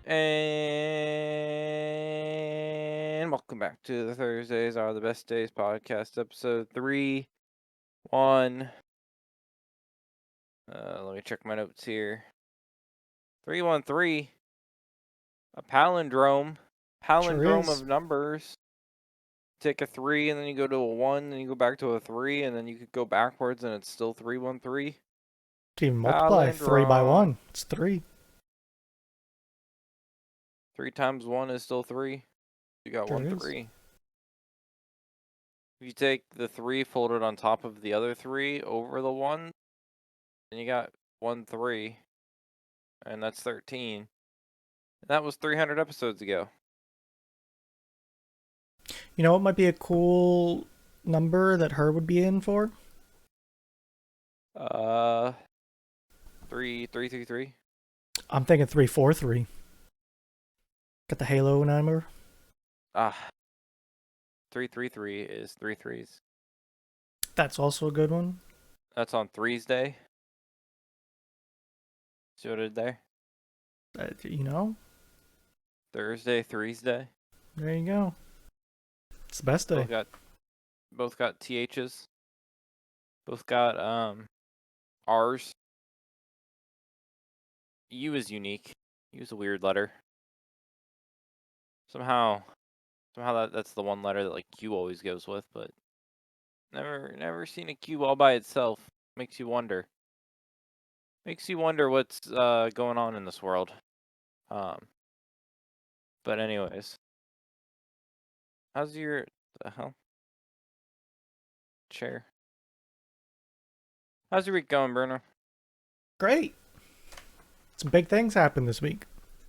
And welcome back to the Thursdays Are the Best Days podcast, episode 3-1. Let me check my notes here. 313. A palindrome. Sure Palindrome is. of numbers. Take a 3 and then you go to a 1, then you go back to a 3, and then you could go backwards and it's still 313. Can even multiply 3 by 1. It's 3. 3 times 1 is still 3. You got Sure 1 is. 3. If you take the 3, fold it on top of the other 3 over the 1, then you got 1 3, and that's 13. And that was 300 episodes ago. You know what might be a cool number that her would be in for? 333. I'm thinking 343. Got the Halo number. 333 is 3 3s. That's also a good one. That's on 3's day. See what I did there? You know, Thursday, 3's day. there you go. It's the best day. Both got THs. Both got R's. U is unique. U is a weird letter. Somehow that's the one letter that like Q always goes with, but never seen a Q all by itself. Makes you wonder. Makes you wonder what's going on in this world. But anyways, how's your the hell chair? How's your week going, Bruno? Great. Some big things happened this week.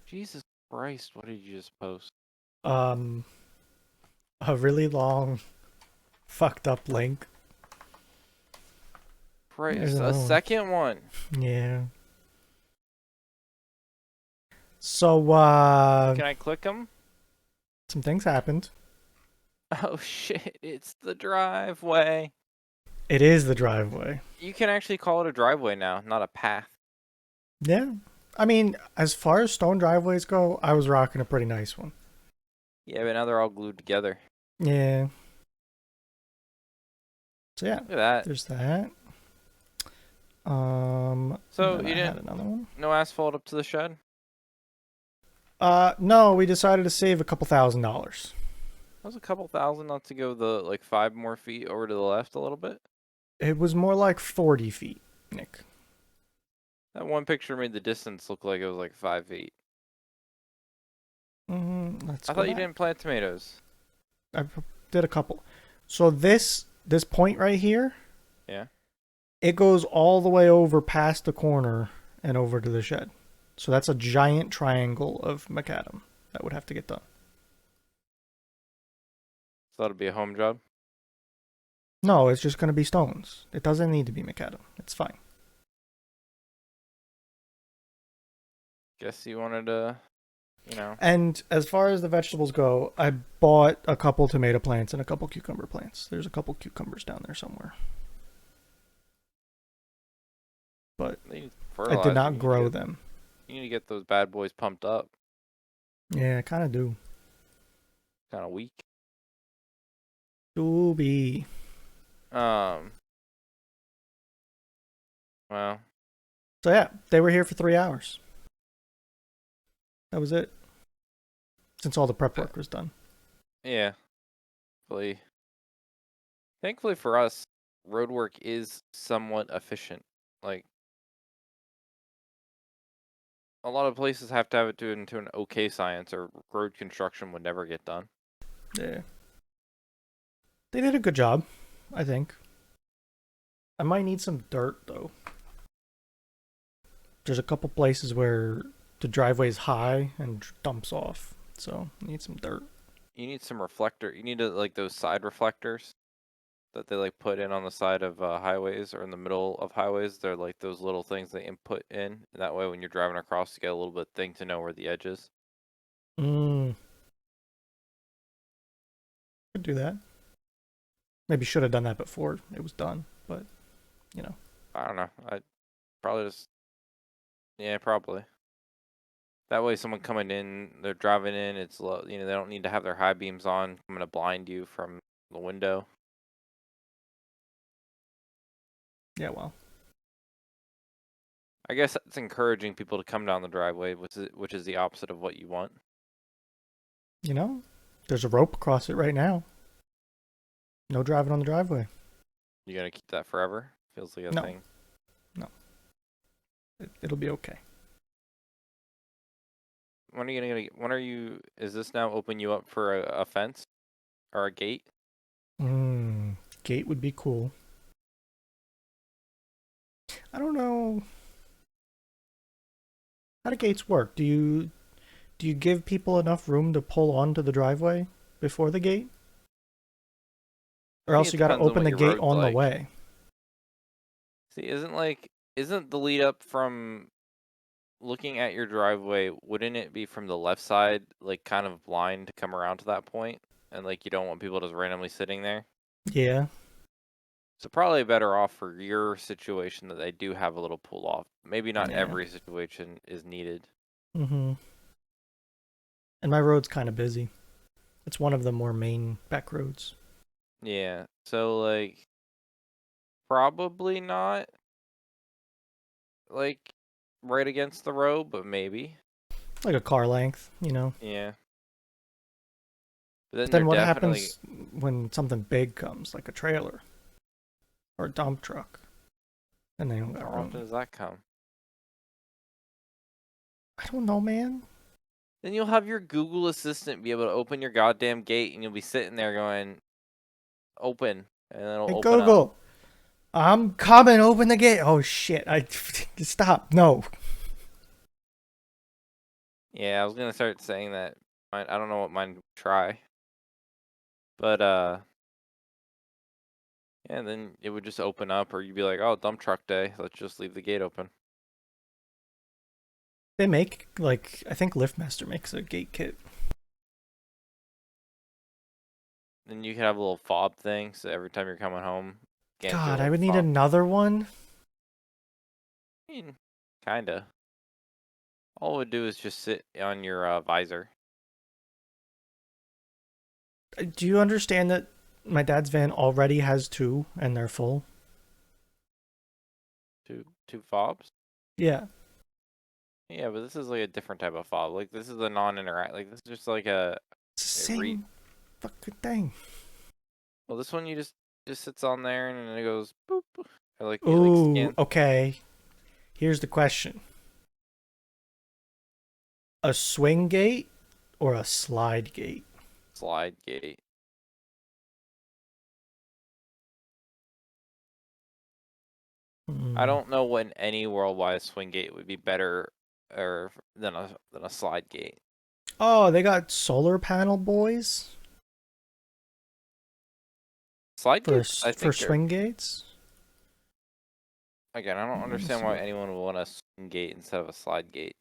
Jesus Christ, what did you just post? A really long, fucked up link. Christ, a second one. Yeah. So, Can I click them? some things happened. Oh shit, it's the driveway. It is the driveway. You can actually call it a driveway now, not a path. Yeah. I mean, as far as stone driveways go, I was rocking a pretty nice one. Yeah, but now they're all glued together. Yeah. So yeah, Look at that. there's that. So you had another one. No asphalt up to the shed? No, we decided to save a couple $1,000s. That was a couple thousand not to go the like 5 more feet over to the left a little bit. It was more like 40 feet, Nick. That one picture made the distance look like it was like 5 feet. I thought you didn't plant tomatoes. I did a couple. So this point right here, Yeah. it goes all the way over past the corner and over to the shed. So that's a giant triangle of macadam that would have to get done. So that'll be a home job? No, it's just going to be stones. It doesn't need to be macadam. It's fine. Guess you wanted to, you know. And as far as the vegetables go, I bought a couple tomato plants and a couple cucumber plants. There's a couple cucumbers down there somewhere. But I did not grow them. You need to get those bad boys pumped up. Yeah, I kind of do. Kind of weak. Do be. Well. So yeah, they were here for 3 hours. That was it. Since all the prep work was done. Yeah. Thankfully for us, road work is somewhat efficient. Like, a lot of places have to have it into an okay science or road construction would never get done. Yeah. They did a good job, I think. I might need some dirt, though. There's a couple places where the driveway is high and dumps off, so I need some dirt. You need some reflector. You need like those side reflectors that they like put in on the side of highways or in the middle of highways. They're like those little things they input in, and that way when you're driving across, you get a little bit thing to know where the edge is. Could do that. Maybe should have done that before it was done, but you know. I don't know. I probably just. Yeah, probably. That way, someone coming in, they're driving in. It's low. They don't need to have their high beams on. I'm gonna blind you from the window. Yeah, well, I guess that's encouraging people to come down the driveway, which is the opposite of what you want. you know, there's a rope across it right now. No driving on the driveway. You gonna keep that forever? Feels like a No, thing. no, it'll be okay. When are you gonna? When are you? Is this now open you up for a fence or a gate? Gate would be cool. I don't know. How do gates work? Do you give people enough room to pull onto the driveway before the gate? I Or think else it you got to depends on open what the your gate road's on the like. way. See, isn't the lead up from looking at your driveway? Wouldn't it be from the left side, like kind of blind to come around to that point, and like you don't want people just randomly sitting there? Yeah. So probably better off for your situation that they do have a little pull off. Maybe not Yeah. every situation is needed. Mm-hmm. And my road's kind of busy. It's one of the more main back roads. Yeah. So like probably not like right against the road, but maybe. Like a car length, you know. Yeah. But But then they're then what definitely happens when something big comes, like a trailer or a dump truck? And they don't how got often room. does that come? I don't know, man. Then you'll have your Google Assistant be able to open your goddamn gate and you'll be sitting there going, open, and then it'll Hey open up. Google, I'm coming. Open the gate. Oh shit! I stop. No. Yeah, I was gonna start saying that. I don't know what mine would try. But yeah, and then it would just open up, or you'd be like, "Oh, dump truck day. Let's just leave the gate open." They make like I think LiftMaster makes a gate kit. Then you could have a little fob thing, so every time you're coming home, scan through a God, I little would need fob. another one. I mean, kinda. All it would do is just sit on your visor. Do you understand that my dad's van already has two and they're full? Two fobs. Yeah. Yeah, but this is like a different type of fob. Like this is a non-interact. Like this is just like a It's the it read. same fucking thing. Well, this one you just sits on there and then it goes boop. Or like it like Ooh, scan okay. Here's the question. A swing gate or a slide gate? slide gate. I Hmm. don't know what in any world why a swing gate would be better or than a slide gate. Oh, they got solar panel boys Slide for gates, I for think are swing gates. again. I don't Let me understand see why what. anyone would want a swing gate instead of a slide gate.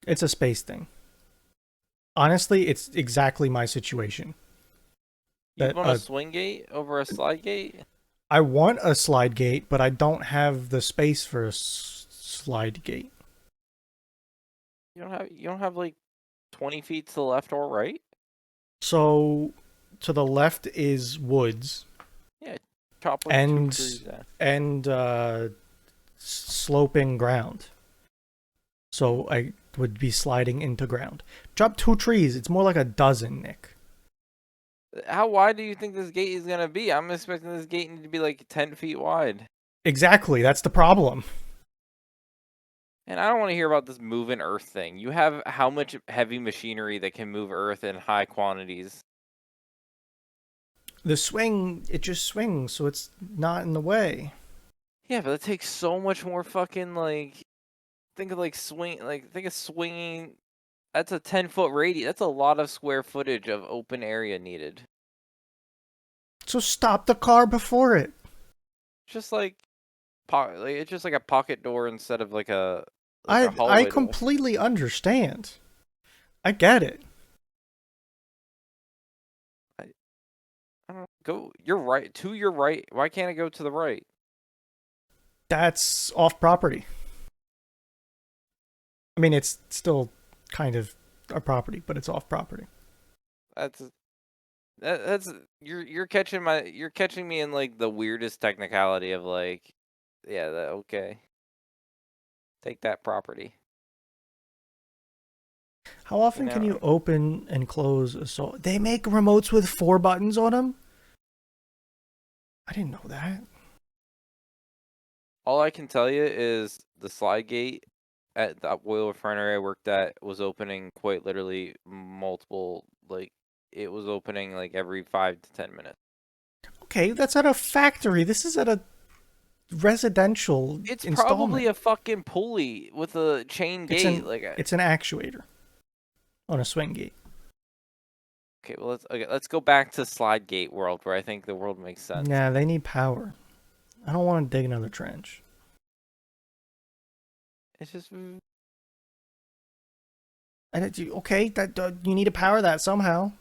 It's a space thing. Honestly, it's exactly my situation. You'd That want a swing gate over a slide gate? I want a slide gate, but I don't have the space for a slide gate. You don't have like 20 feet to the left or right? So to the left is woods Yeah, chop like two and trees down. sloping ground. So I would be sliding into ground. Drop two trees. It's more like a dozen, Nick. How wide do you think this gate is gonna be? I'm expecting this gate to be like 10 feet wide. Exactly. That's the problem. And I don't want to hear about this moving earth thing. You have how much heavy machinery that can move earth in high quantities? The swing, it just swings, so it's not in the way. Yeah, but that takes so much more fucking like think of like think of swinging. That's a 10-foot radius. That's a lot of square footage of open area needed. So stop the car before it. Just like like it's just like a pocket door instead of like a I hallway door. completely understand. I get it. I, I don't know. Go. You're right. To your right. Why can't it go to the right? That's off property. I mean, it's still kind of a property, but it's off property. That's that's you're catching me in like the weirdest technicality of like, yeah, okay, take that property. How You often can you know, open and close a soul? They make remotes with 4 buttons on them? I didn't know that. all I can tell you is the slide gate at the oil refinery I worked at was opening quite literally multiple, like it was opening like every 5 to 10 minutes. Okay, that's at a factory. This is at a residential It's probably installment. a fucking pulley with a chain It's gate. an Like, it's an actuator on a swing gate. okay, well let's go back to slide gate world where I think the world makes sense. Yeah, they need power. I don't want to dig another trench. It's just And okay, that you need to power that somehow.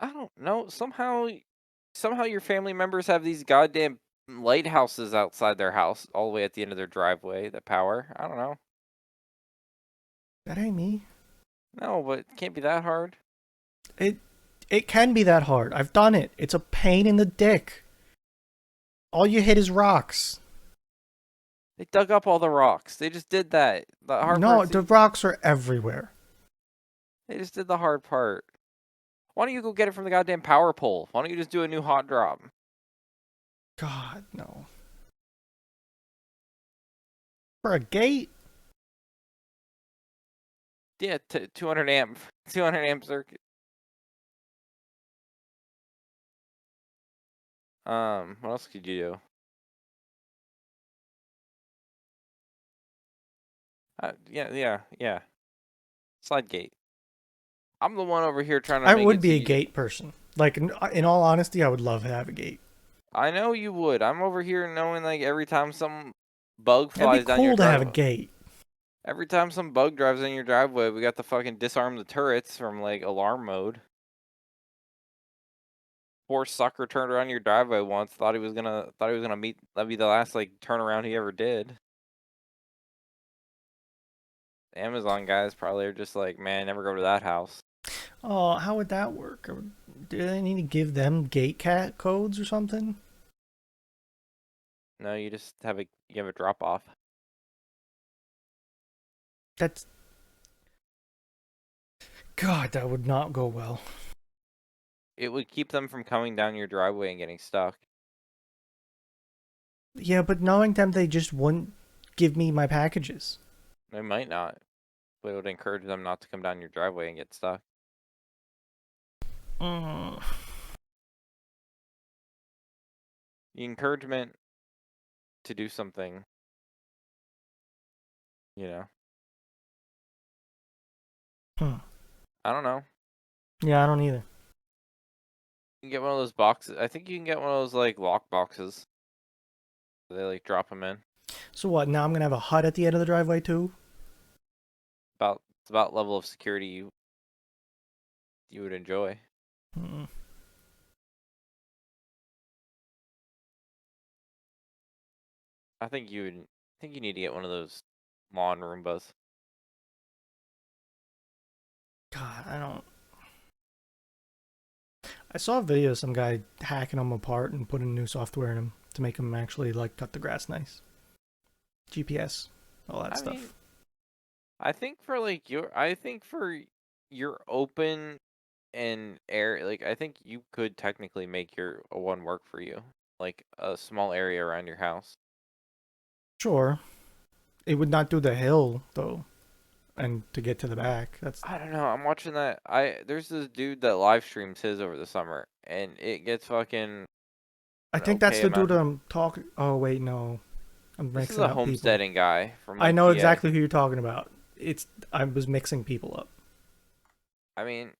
I don't know. Somehow your family members have these goddamn lighthouses outside their house, all the way at the end of their driveway that power. I don't know. That ain't me. No, but it can't be that hard. It it can be that hard. I've done it. It's a pain in the dick. All you hit is rocks. They dug up all the rocks. They just did that. The hard No, part's the easy. rocks are everywhere. They just did the hard part. Why don't you go get it from the goddamn power pole? Why don't you just do a new hot drop? God, no. For a gate? Yeah, 200 amp, 200 amp circuit. What else could you do? Yeah. Slide gate. I'm the one over here trying to I make would it so be a you. gate person. Like, in all honesty, I would love to have a gate. I know you would. I'm over here knowing like every time some bug It'd be flies down your cool to have a driveway. gate. Every time some bug drives in your driveway, we got to fucking disarm the turrets from like alarm mode. Poor sucker turned around your driveway once, thought he was gonna meet that'd be the last like turnaround he ever did. The Amazon guys probably are just like, man, never go to that house. Oh, how would that work? Do they need to give them gate cat codes or something? No, you have a drop off. That's God, that would not go well. It would keep them from coming down your driveway and getting stuck. Yeah, but knowing them, they just wouldn't give me my packages. They might not, but it would encourage them not to come down your driveway and get stuck. Mm. The encouragement to do something, you know. Hmm. I don't know. Yeah, I don't either. You can get one of those boxes. I think you can get one of those like lock boxes. They like drop them in. So what? Now I'm gonna have a hut at the end of the driveway too. It's about level of security you would enjoy. Mm. I think you need to get one of those lawn Roombas. God, I don't. I saw a video of some guy hacking them apart and putting new software in them to make them actually like cut the grass nice. GPS, all that I mean, stuff. I think for your open and air, like I think you could technically make your one work for you, like a small area around your house. Sure, it would not do the hill though, and to get to the back, that's. I don't know. I'm watching that. There's this dude that live streams his over the summer, and it gets fucking I an think that's okay the dude amount. I'm talking. Oh wait, no, I'm This is mixing a up people. homesteading guy from I like know PA. exactly who you're talking about. I was mixing people up. I mean,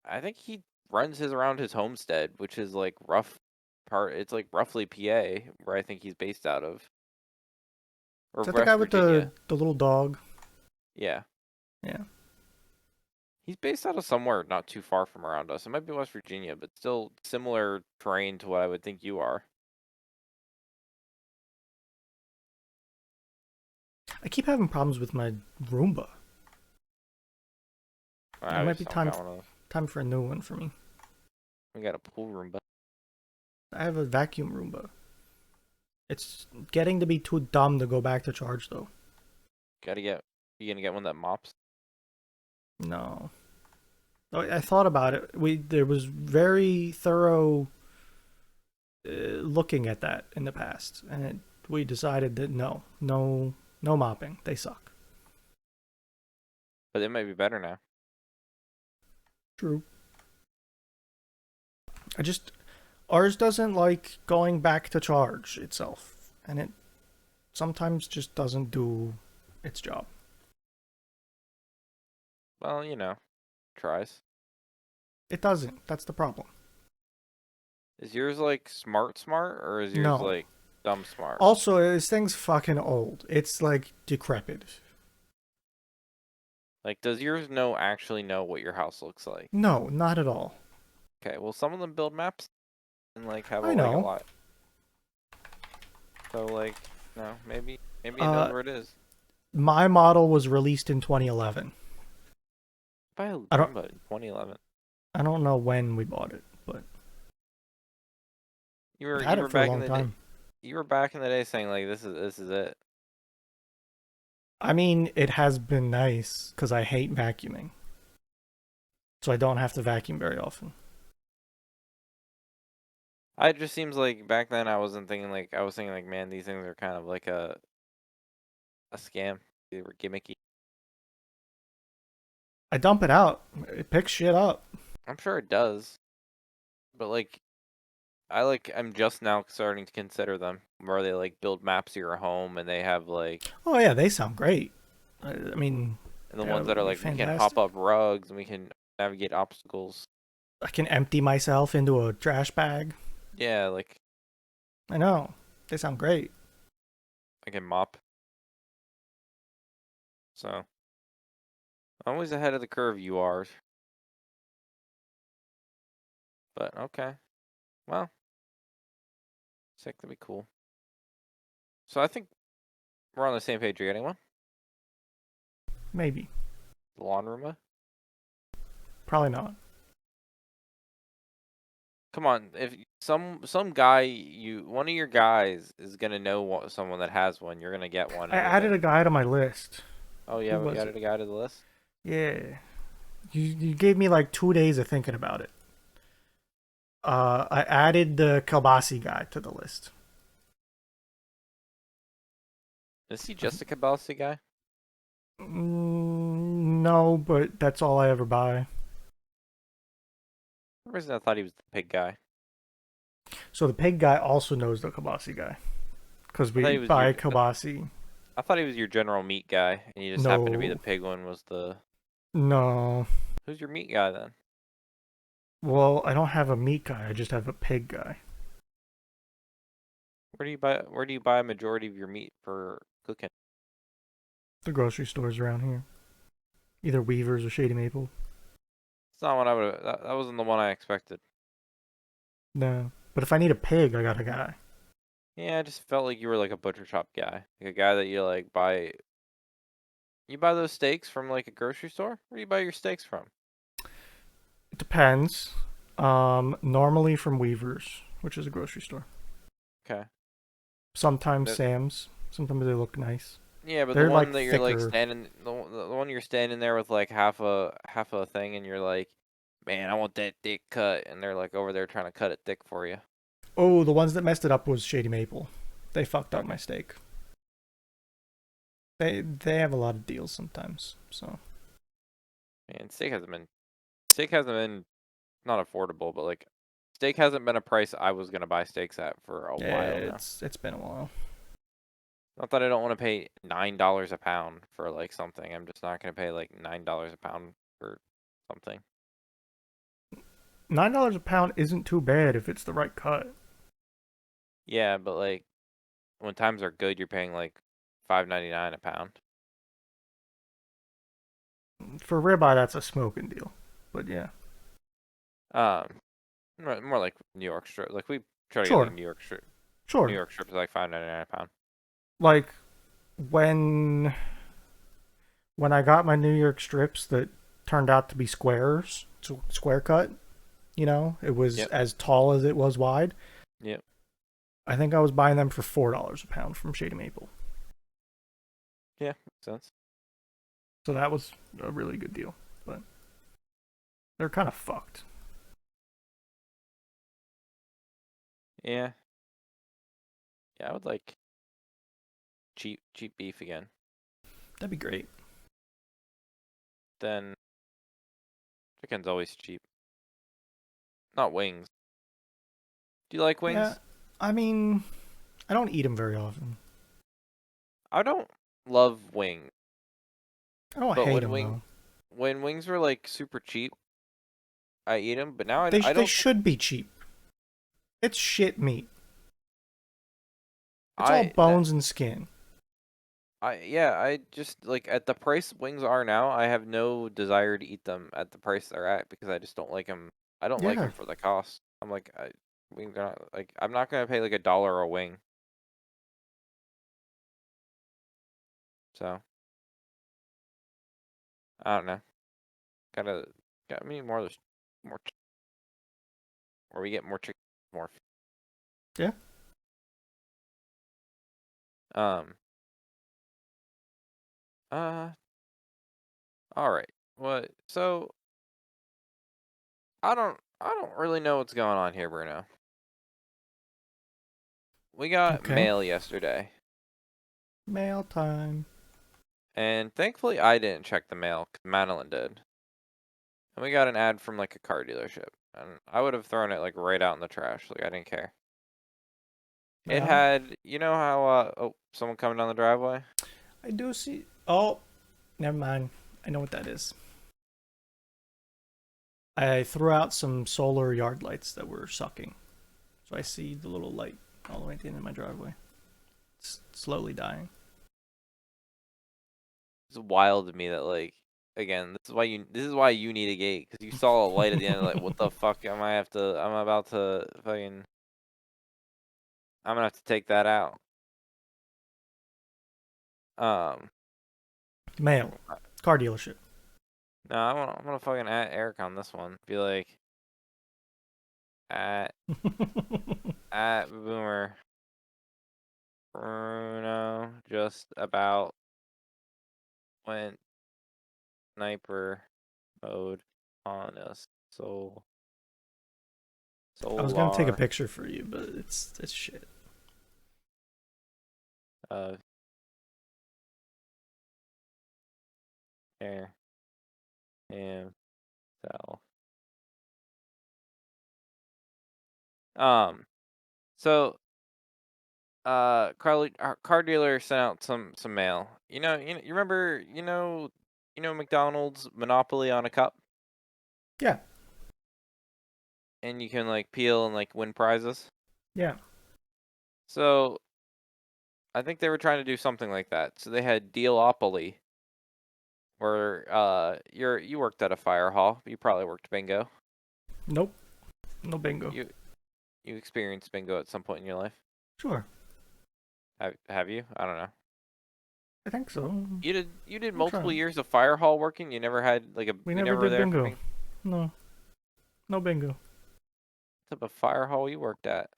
I think he runs his around his homestead, which is like rough part. It's like roughly PA, where I think he's based out of, or Is that the guy West with the Virginia. the little dog? Yeah, Yeah. he's based out of somewhere not too far from around us. It might be West Virginia, but still similar terrain to what I would think you are. I keep having problems with my Roomba. It I might just be don't got one of those. time for a new one for me. We got a pool room, but I have a vacuum Roomba. It's getting to be too dumb to go back to charge though. gotta get. You gonna get one that mops? No. I thought about it. There was very thorough looking at that in the past, and we decided that no mopping. They suck. But it might be better now. True. I just ours doesn't like going back to charge itself, and it sometimes just doesn't do its job. Well, tries. It doesn't. That's the problem. Is yours like smart, or is yours No. like dumb smart? Also, this thing's fucking old. It's like decrepit. Like, does yours actually know what your house looks like? No, not at all. Okay, well, some of them build maps and like have I a know. lot. So like, no, maybe it knows Uh, where it is. my model was released in 2011. Buy a I don't Roomba in 2011. I don't know when we bought it, but You I've were had you it were for a back in long the day. time. You were back in the day saying like this is it. I mean, it has been nice because I hate vacuuming, so I don't have to vacuum very often. It just seems like back then I was thinking like, man, these things are kind of like a scam. They were gimmicky. I dump it out. It picks shit up. I'm sure it does, but like I'm just now starting to consider them where they like build maps of your home and they have like Oh yeah, they sound great. I mean, and the that ones that would are be like we can hop fantastic. up rugs and we can navigate obstacles. I can empty myself into a trash bag. Yeah, like I know. They sound great. I can mop. So always ahead of the curve you are. But okay. Well, sick, that'd be cool. So I think we're on the same page. You getting one? Maybe. The lawn Roomba? Probably not. Come on, if some guy one of your guys is gonna know someone that has one, you're gonna get one I and you're added gonna. a guy to my list. Oh yeah, Who we was added it? a guy to the list. Yeah. You gave me like 2 days of thinking about it. I added the Kalbasi guy to the list. Is he just a Cabalsi guy? No, but that's all I ever buy. For some reason I thought he was the pig guy. So the pig guy also knows the Kalbasi guy. Because I thought we he was your. buy Kalbasi. I thought he was your general meat guy, and you just happened to be the No. pig one. Was the No. Who's your meat guy then? Well, I don't have a meat guy. I just have a pig guy. Where do you buy a majority of your meat for cooking? The grocery stores around here. Either Weaver's or Shady Maple. It's not what I would. That wasn't the one I expected. No. But if I need a pig, I got a guy. Yeah, I just felt like you were like a butcher shop guy, like a guy that you like buy. You buy those steaks from like a grocery store? Where do you buy your steaks from? It depends. Normally from Weaver's, which is a grocery store. Okay. Sometimes That, Sam's. Sometimes they look nice. yeah, but the They're one like that you're like thicker. the one you're standing there with like half a thing, and you're like, man, I want that thick cut, and they're like over there trying to cut it thick for you. Oh, the ones that messed it up was Shady Maple. They fucked up my Okay. steak. They have a lot of deals sometimes. So Man, steak hasn't been not affordable, but like steak hasn't been a price I was gonna buy steaks at for a yeah, while now. it's been a while. Not that I don't want to pay $9 a pound for like something. I'm just not gonna pay like $9 a pound for something. $9 a pound isn't too bad if it's the right cut. Yeah, but like when times are good, you're paying like $5.99 a pound. For ribeye, that's a smoking deal. But yeah, Um, more like New York strip. Like we try to get like sure, New York strip. New sure. York strips are like $5.99 a pound. Like when when I got my New York strips that turned out to be squares, square cut, it was Yep. as tall as it was wide. Yep. I think I was buying them for $4 a pound from Shady Maple. Yeah. Makes sense. So that was a really good deal. But they're kind of fucked. Yeah. Yeah. I would like cheap beef again. That'd be great. Then chicken's always cheap. Not wings. Do you like Yeah, wings? I mean, I don't eat them very often. I don't love wings, I don't but hate them though. when wings were like super cheap, I eat them. But now They I they don't think should be cheap. It's shit meat. It's all I n- bones and skin. I just like at the price wings are now. I have no desire to eat them at the price they're at because I just don't like them. I don't like Yeah. them for the cost. I'm like wings are not like I'm not gonna pay like $1 a wing. So I don't know. Gotta got me more of those more where we get more chicken more. Yeah. Um. Uh. All right. What? So I don't really know what's going on here, Bruno. We got Okay. mail yesterday, Mail time. and thankfully I didn't check the mail 'cause Madeline did. And we got an ad from like a car dealership, and I would have thrown it like right out in the trash. Like I didn't care. It Yeah. had, you know how oh, someone coming down the driveway. I do see. Oh, never mind. I know what that is. I threw out some solar yard lights that were sucking. So I see the little light all the way at the end of my driveway. It's slowly dying. It's wild to me that like again, this is why you need a gate because you saw a light at the end. Like what the fuck am I have to? I'm about to fucking. I'm gonna have to take that out. Um. Mail. Car dealership. No, I'm gonna fucking at Eric on this one. Be like, at at Boomer Bruno just about went sniper mode on us. So I was gonna take a solar picture for you, but it's shit. uh air and cell. Um. So our car dealer sent out some mail. You remember McDonald's Monopoly on a cup, Yeah. and you can like peel and like win prizes. Yeah. So I think they were trying to do something like that. So they had Dealopoly, where you worked at a fire hall. You probably worked bingo. Nope. No bingo. You you experienced bingo at some point in your life. Sure. Have you? I don't know. I think so. You did I'm multiple trying. years of fire hall working. You never had like a We you never never were did there for bingo. bingo. No. No bingo. What type of fire hall you worked at?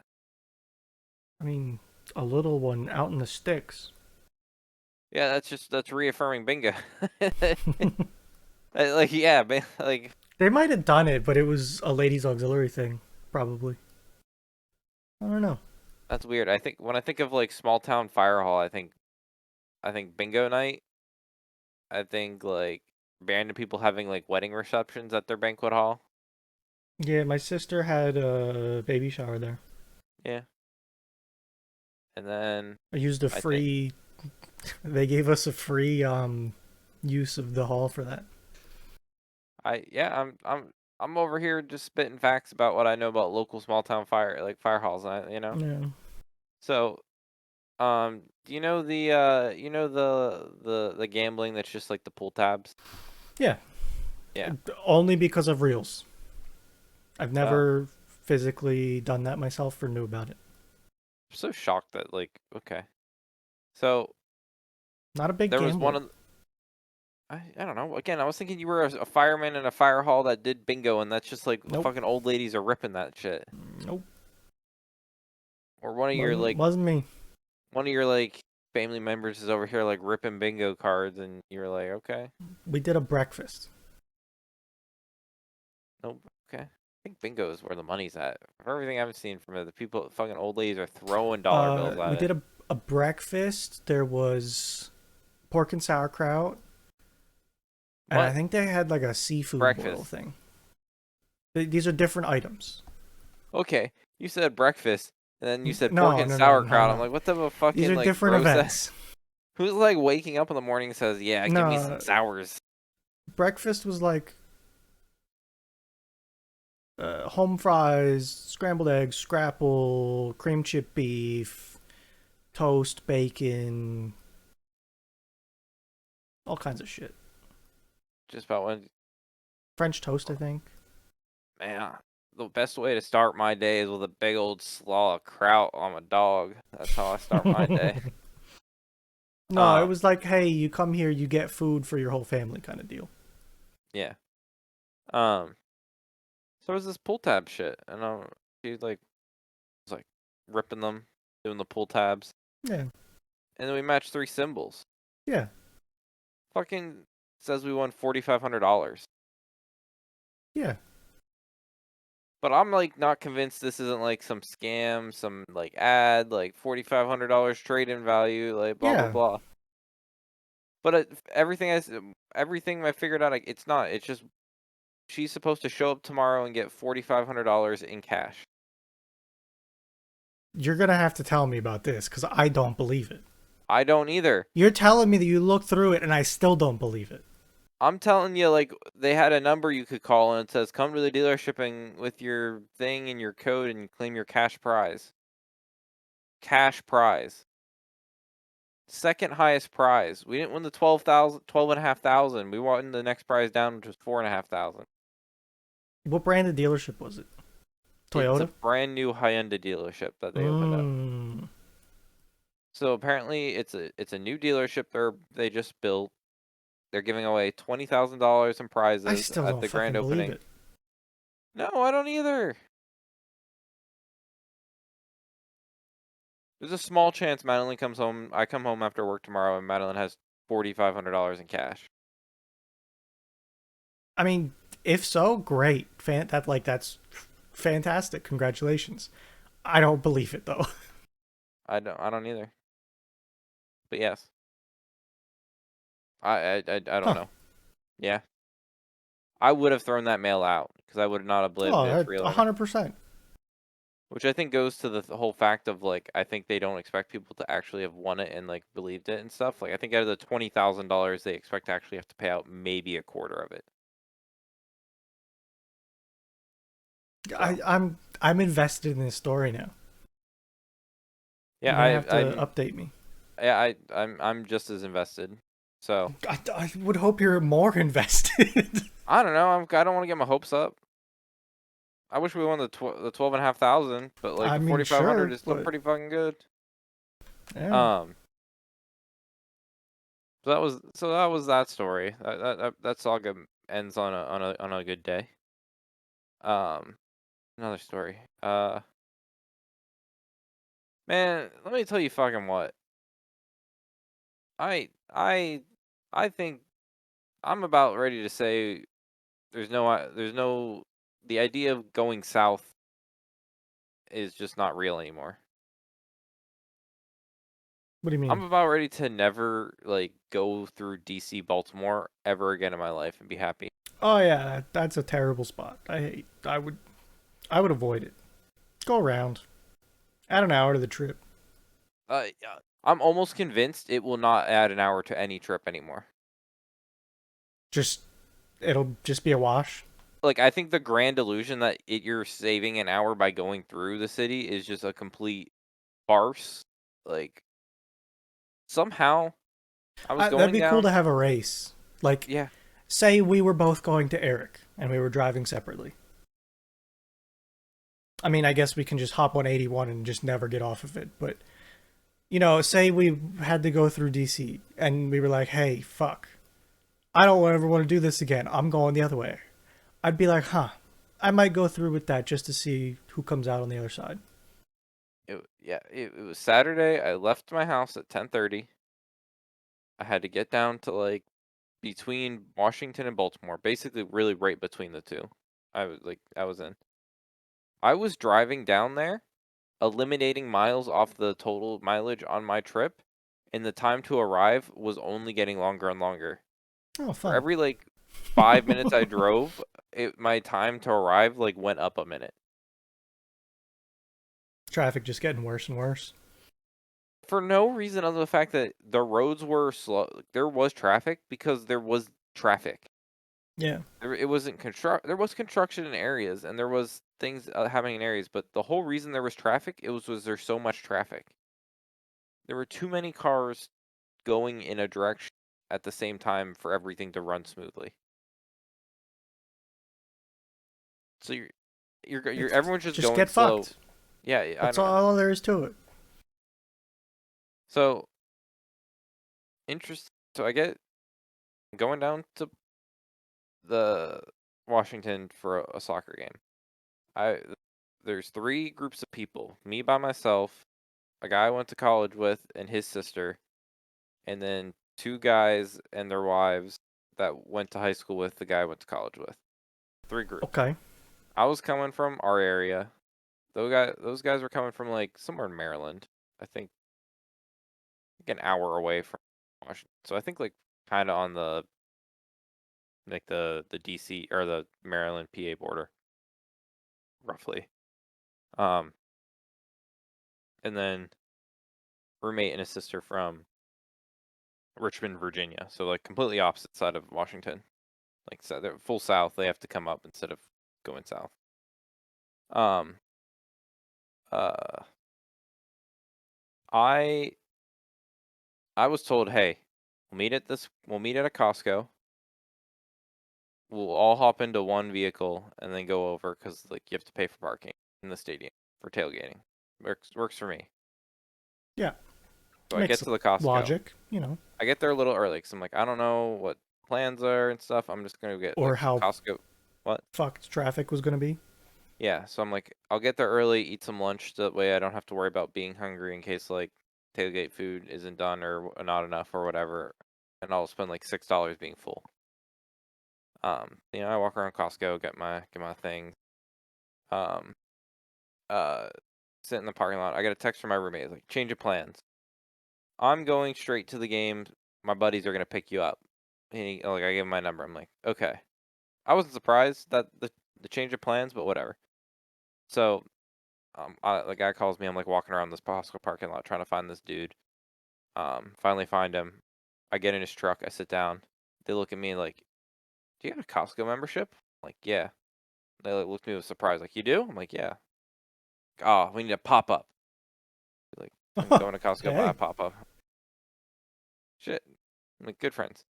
I mean, a little one out in the sticks. Yeah, that's reaffirming bingo. Like yeah, like They might have done it, but it was a ladies' auxiliary thing, probably. I don't know. that's weird. I think when I think of like small town fire hall, I think bingo night. I think like random people having like wedding receptions at their banquet hall. Yeah, my sister had a baby shower there. Yeah, and then I used a I think free. They gave us a free use of the hall for that. I yeah I'm over here just spitting facts about what I know about local small town fire halls. Yeah. So do you know the gambling that's just like the pull tabs? Yeah. Yeah. Only because of reels. I've Oh, never physically done that myself or knew about it. I'm so shocked that like okay. So Not a big There was one gambler. of I don't know. Again, I was thinking you were a fireman in a fire hall that did bingo, and that's just like the Nope. fucking old ladies are ripping that shit. Nope. Or Wasn't me. one of your like family members is over here like ripping bingo cards, and you're like, okay, We did a breakfast. nope, okay. I think bingo is where the money's at. For everything I've seen from it, the people, fucking old ladies are throwing dollar bills at We it. did a breakfast. There was pork and sauerkraut, and I What think they had like a seafood boil breakfast? thing. These are different items. Okay, you said breakfast, and then you said pork No, and no, no, no, sauerkraut. I'm no. like, what type of These fucking are like different gross? events. Who's like waking up in the morning and says, "Yeah, give me some No, sours." breakfast was like home fries, scrambled eggs, scrapple, cream chip beef, toast, bacon, all kinds of shit. Just about when, French toast, I think. man, the best way to start my day is with a big old slaw of kraut on my dog. That's how I start my day. No, it Um, was like, hey, you come here, you get food for your whole family kind of deal. yeah. Um, so it was this pull tab shit, and he like was like ripping them, doing the pull tabs, Yeah, and then we matched three symbols. yeah, Fucking says we won $4,500. yeah, But I'm like not convinced this isn't like some scam, some like ad, like $4,500 trade in value, like blah blah yeah. blah. But everything I figured out, like, it's not. It's just she's supposed to show up tomorrow and get $4,500 in cash. You're gonna have to tell me about this because I don't believe it. I don't either. You're telling me that you looked through it and I still don't believe it. I'm telling you, like, they had a number you could call and it says, "Come to the dealership and with your thing and your code and claim your cash prize." Cash prize. Second highest prize. We didn't win the 12,500. We won the next prize down, which was 4,500. What brand of dealership was it? It's a Toyota? brand new Hyundai dealership that they opened up. Mmm. So apparently it's a new dealership they just built. They're giving away $20,000 in I prizes still at don't the grand fucking believe opening. it. No, I don't either. There's a small chance Madeline comes home. I come home after work tomorrow and Madeline has $4,500 in cash. I mean, if so, great. That's fantastic. Congratulations. I don't believe it though. I don't either. But yes, I don't Huh. know. Yeah, I would have thrown that mail out because I would not have believed it Oh, for real. 100%. Which I think goes to the whole fact of like I think they don't expect people to actually have won it and like believed it and stuff. Like I think out of the $20,000 they expect to actually have to pay out maybe a quarter of it. So I'm invested in this story now. You're yeah, gonna have to I'm update me. yeah I'm just as invested. So I would hope you're more invested. I don't know. I don't want to get my hopes up. I wish we won the 12,500, but like I the mean, 4,500 sure, is still but pretty fucking good. yeah. Um, so that was that story. That's all good. Ends on a good day. Um, another story. Man, let me tell you fucking what. I I I think I'm about ready to say there's no the idea of going south is just not real anymore. What do you I'm mean? about ready to never like go through DC Baltimore ever again in my life and be happy. Oh yeah, that's a terrible spot. I would avoid it. Go around. Add an hour to the trip. Yeah, I'm almost convinced it will not add an hour to any trip anymore. Just it'll just be a wash. Like I think the grand illusion that you're saving an hour by going through the city is just a complete farce. Like somehow I was That'd going be cool to down. have a race. Like, Yeah, say we were both going to Eric and we were driving separately. I mean, I guess we can just hop on 81 and just never get off of it, but say we had to go through DC and we were like, hey, fuck, I don't ever want to do this again. I'm going the other way. I'd be like, huh, I might go through with that just to see who comes out on the other side. It was Saturday. I left my house at 10:30. I had to get down to like between Washington and Baltimore, basically really right between the two. I was in. I was driving down there, eliminating miles off the total mileage on my trip, and the time to arrive was only getting longer and longer. Oh, For fun. every like 5 minutes I drove, my time to arrive like went up a minute. Traffic just getting worse and worse. For no reason other than the fact that the roads were slow. There was traffic because there was traffic. Yeah. It wasn't construct. There was construction in areas, and there was things happening in areas. But the whole reason there was traffic, was there so much traffic. There were too many cars going in a direction at the same time for everything to run smoothly. So you're It's everyone's just just going get slow. fucked. Yeah, I That's don't know. all there is to it. So interest. So I get going down to the Washington for a soccer game. I there's three groups of people. Me by myself, a guy I went to college with and his sister, and then two guys and their wives that went to high school with the guy I went to college with. Three groups. Okay. I was coming from our area. Those guys were coming from like somewhere in Maryland. I think like an hour away from Washington. So I think like kind of on the like the DC or the Maryland PA border roughly. Um and then roommate and his sister from Richmond, Virginia. So like completely opposite side of Washington. Like so they're full south. They have to come up instead of going south. Um uh I I was told, "Hey, we'll meet at a Costco. We'll all hop into one vehicle and then go over cuz like you have to pay for parking in the stadium for tailgating." Works for me. Yeah. So I get Makes to the Costco. logic. I get there a little early cuz I'm like, I don't know what plans are and stuff. I'm just going to get Or like some how Costco. What? fucked traffic was going to be. Yeah, so I'm like, I'll get there early, eat some lunch. That way I don't have to worry about being hungry in case like tailgate food isn't done or not enough or whatever. And I'll spend like $6 being full. I walk around Costco, get my thing. Um, uh, sit in the parking lot. I get a text from my roommate like, change of plans. I'm going straight to the game. My buddies are gonna pick you up. Like I give him my number. I'm like, okay. I wasn't surprised that the change of plans, but whatever. So the guy calls me. I'm like walking around this Costco parking lot trying to find this dude. Finally find him. I get in his truck. I sit down. They look at me like, "Do you have a Costco membership?" I'm like, "Yeah." They like look at me with surprise. Like, "You do?" I'm like, "Yeah." Oh, we need a pop up. Like, I'm going to Costco buy a Okay. pop up. Shit. I'm like, good friends.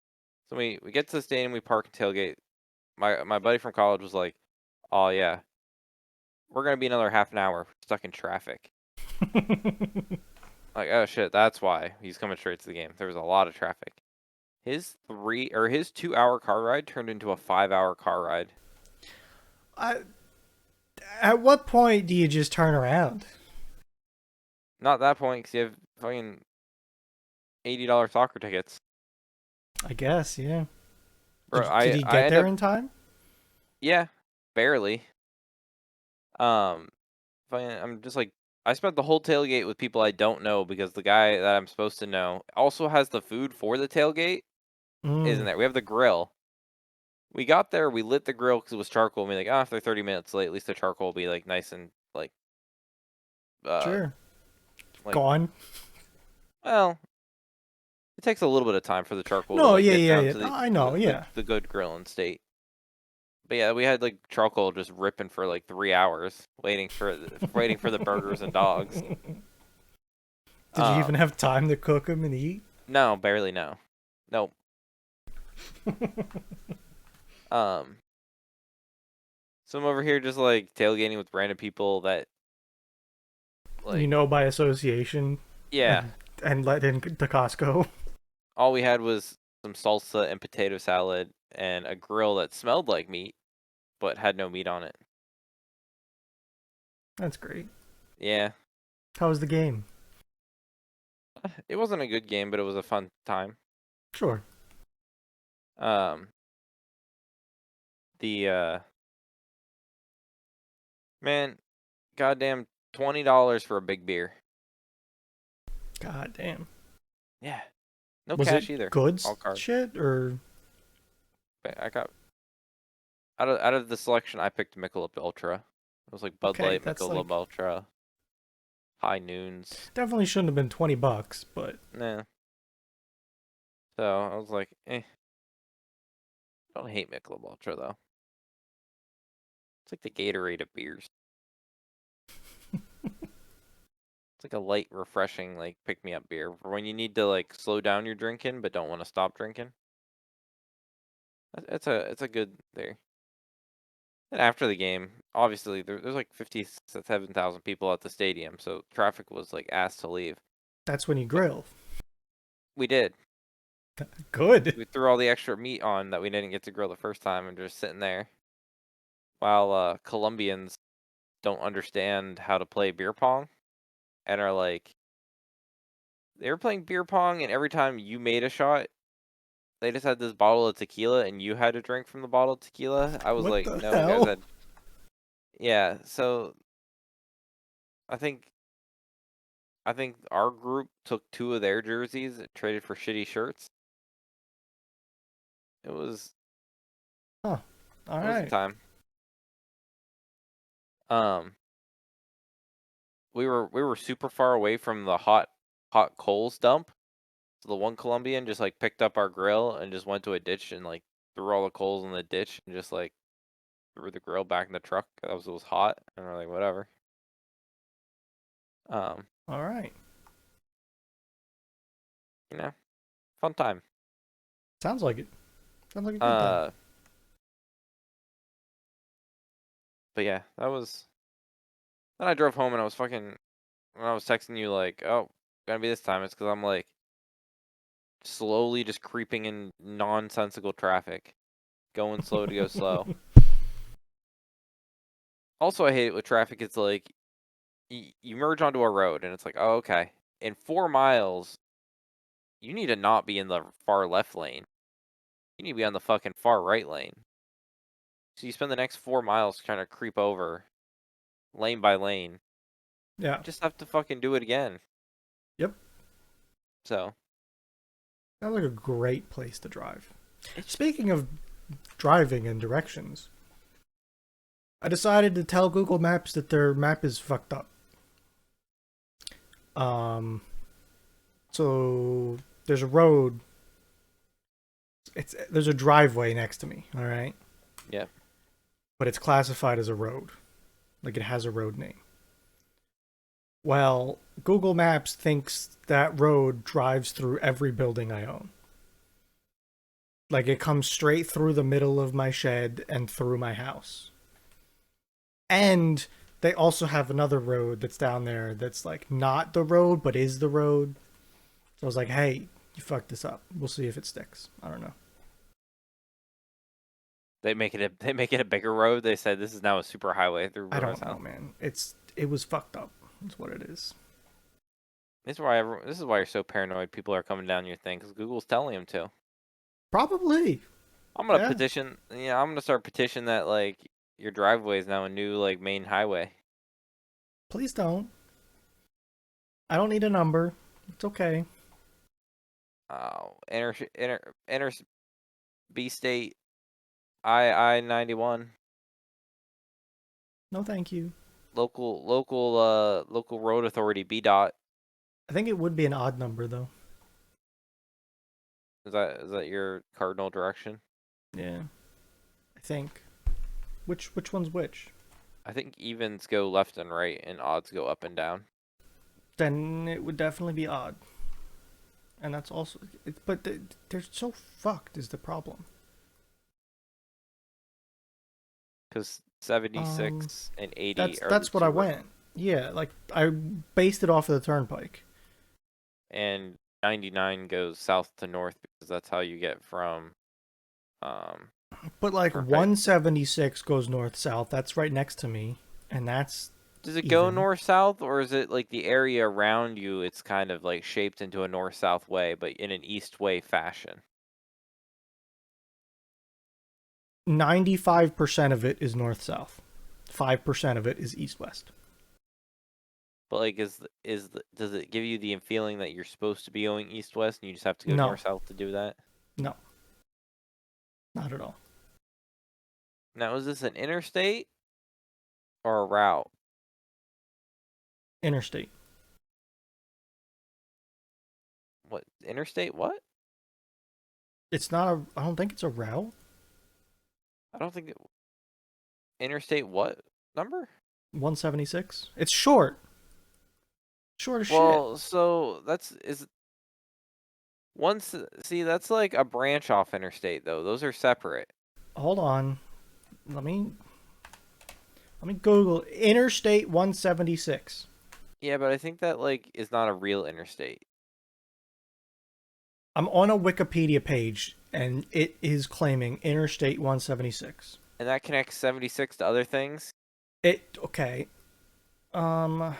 So we get to the stadium. We park and tailgate. My buddy from college was like, "Oh yeah, we're gonna be another half an hour stuck in traffic." Like, oh shit, that's why he's coming straight to the game. There was a lot of traffic. His 2 hour car ride turned into a 5 hour car ride. I, at what point do you just turn around? Not that point because you have fucking $80 soccer tickets, I guess, yeah. bro. Did he I get end there up in time? yeah, barely. Um, I'm just like I spent the whole tailgate with people I don't know because the guy that I'm supposed to know also has the food for the tailgate isn't Mm, there. We have the grill. We got there, we lit the grill because it was charcoal. And we like, oh, if they're 30 minutes late, at least the charcoal will be like nice and uh sure. like Gone. well, it takes a little bit of time for the charcoal to No, like yeah, get yeah, down yeah. to I know, yeah. the good grilling state. But yeah, we had like charcoal just ripping for like 3 hours, waiting for the burgers and dogs. Did you even Um, have time to cook them and eat? no, barely no, nope. Um, so I'm over here just like tailgating with random people that You like know by association. yeah. and let in the Costco. All we had was some salsa and potato salad and a grill that smelled like meat, but had no meat on it. That's great. Yeah, How was the game? it wasn't a good game, but it was a fun time. Sure. Um, the man, goddamn $20 for a big beer. God damn. Yeah, no Was it cash either. good All card. shit or But I got out of the selection, I picked Michelob Ultra. It was like Bud okay? Light, That's Michelob like Ultra, High Noons. definitely shouldn't have been $20, but Nah. So I was like, I don't hate Michelob Ultra though. It's like the Gatorade of beers. It's like a light, refreshing, like pick me up beer for when you need to like slow down your drinking but don't want to stop drinking. It's a good there. And after the game, obviously there's like 57,000 people at the stadium, so traffic was like asked to leave. that's when you But grill. we did. Good. We threw all the extra meat on that we didn't get to grill the first time and just sitting there while Colombians don't understand how to play beer pong and are like they were playing beer pong and every time you made a shot, they just had this bottle of tequila and you had to drink from the bottle of tequila. I was What like, the no, guys, hell? had yeah. So I think I think our group took two of their jerseys and traded for shitty shirts. It was Huh. All it was a right. time. Um, we were super far away from the hot coals dump. So the one Colombian just like picked up our grill and just went to a ditch and like threw all the coals in the ditch and just like threw the grill back in the truck. It was hot and we're like whatever. Um, All right. you know, fun time. Sounds like it. Sounds like a good time. Uh, but yeah, that was. Then I drove home and I was fucking. When I was texting you like, oh, gonna be this time, it's because I'm like slowly just creeping in nonsensical traffic, going slow to go slow. Also, I hate it with traffic. It's like you merge onto a road and it's like, oh, okay. In 4 miles, you need to not be in the far left lane. You need to be on the fucking far right lane. So you spend the next 4 miles trying to creep over lane by lane. Yeah. You just have to fucking do it again. Yep. So Sounds like a great place to drive. it's Speaking of driving and directions, I decided to tell Google Maps that their map is fucked up. Um, so there's a road. There's a driveway next to me. All right, yeah. but it's classified as a road, like it has a road name. Well, Google Maps thinks that road drives through every building I own. Like it comes straight through the middle of my shed and through my house. And they also have another road that's down there that's like not the road but is the road. So I was like, "Hey, you fucked this up. We'll see if it sticks." I don't know. They make it a bigger road. They said this is now a super highway through I Rose don't know, House. man. It was fucked up. That's what it is. This is why you're so paranoid. People are coming down your thing because Google's telling them to. Probably. I'm gonna Yeah. petition. Yeah, I'm gonna start petition that like your driveway is now a new like main highway. Please don't. I don't need a number. It's okay. Oh, inner B state I 91 No, thank you. local road authority B dot. I think it would be an odd number though. Is that your cardinal direction? Yeah. I think. Which one's which? I think evens go left and right and odds go up and down. Then it would definitely be odd. And that's also but they're so fucked is the problem. Because Um 76 and 80 that's are the that's what I two. went. Yeah, like I based it off of the turnpike. and 99 goes south to north because that's how you get um But like perfect. 176 goes north south. That's right next to me, and that's Does it go even. north south, or is it like the area around you? It's kind of like shaped into a north south way, but in an east way fashion. 95% of it is north south. 5% of it is east west. But like, does it give you the feeling that you're supposed to be going east west and you just have to go No, north south to do that? no, not at all. Now, is this an interstate or a route? Interstate. What interstate? What? It's not a. I don't think it's a route. I don't think interstate what number? 176. It's short. Short as shit. Well, so that's is once see that's like a branch off interstate though. Those are separate. Hold on. Let me let me Google Interstate 176. Yeah, but I think that like is not a real interstate. I'm on a Wikipedia page and it is claiming Interstate 176. And that connects 76 to other things. It okay. Um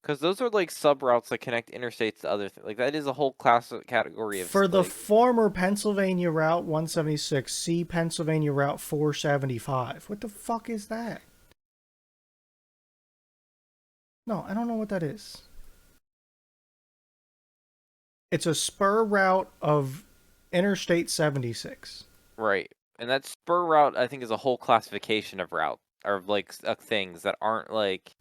Because those are like sub routes that connect interstates to other things. Like that is a whole class category of for the like. former Pennsylvania Route 176, see Pennsylvania Route 475. What the fuck is that? No, I don't know what that is. It's a spur route of Interstate 76. Right. And that spur route, I think, is a whole classification of route or of like things that aren't like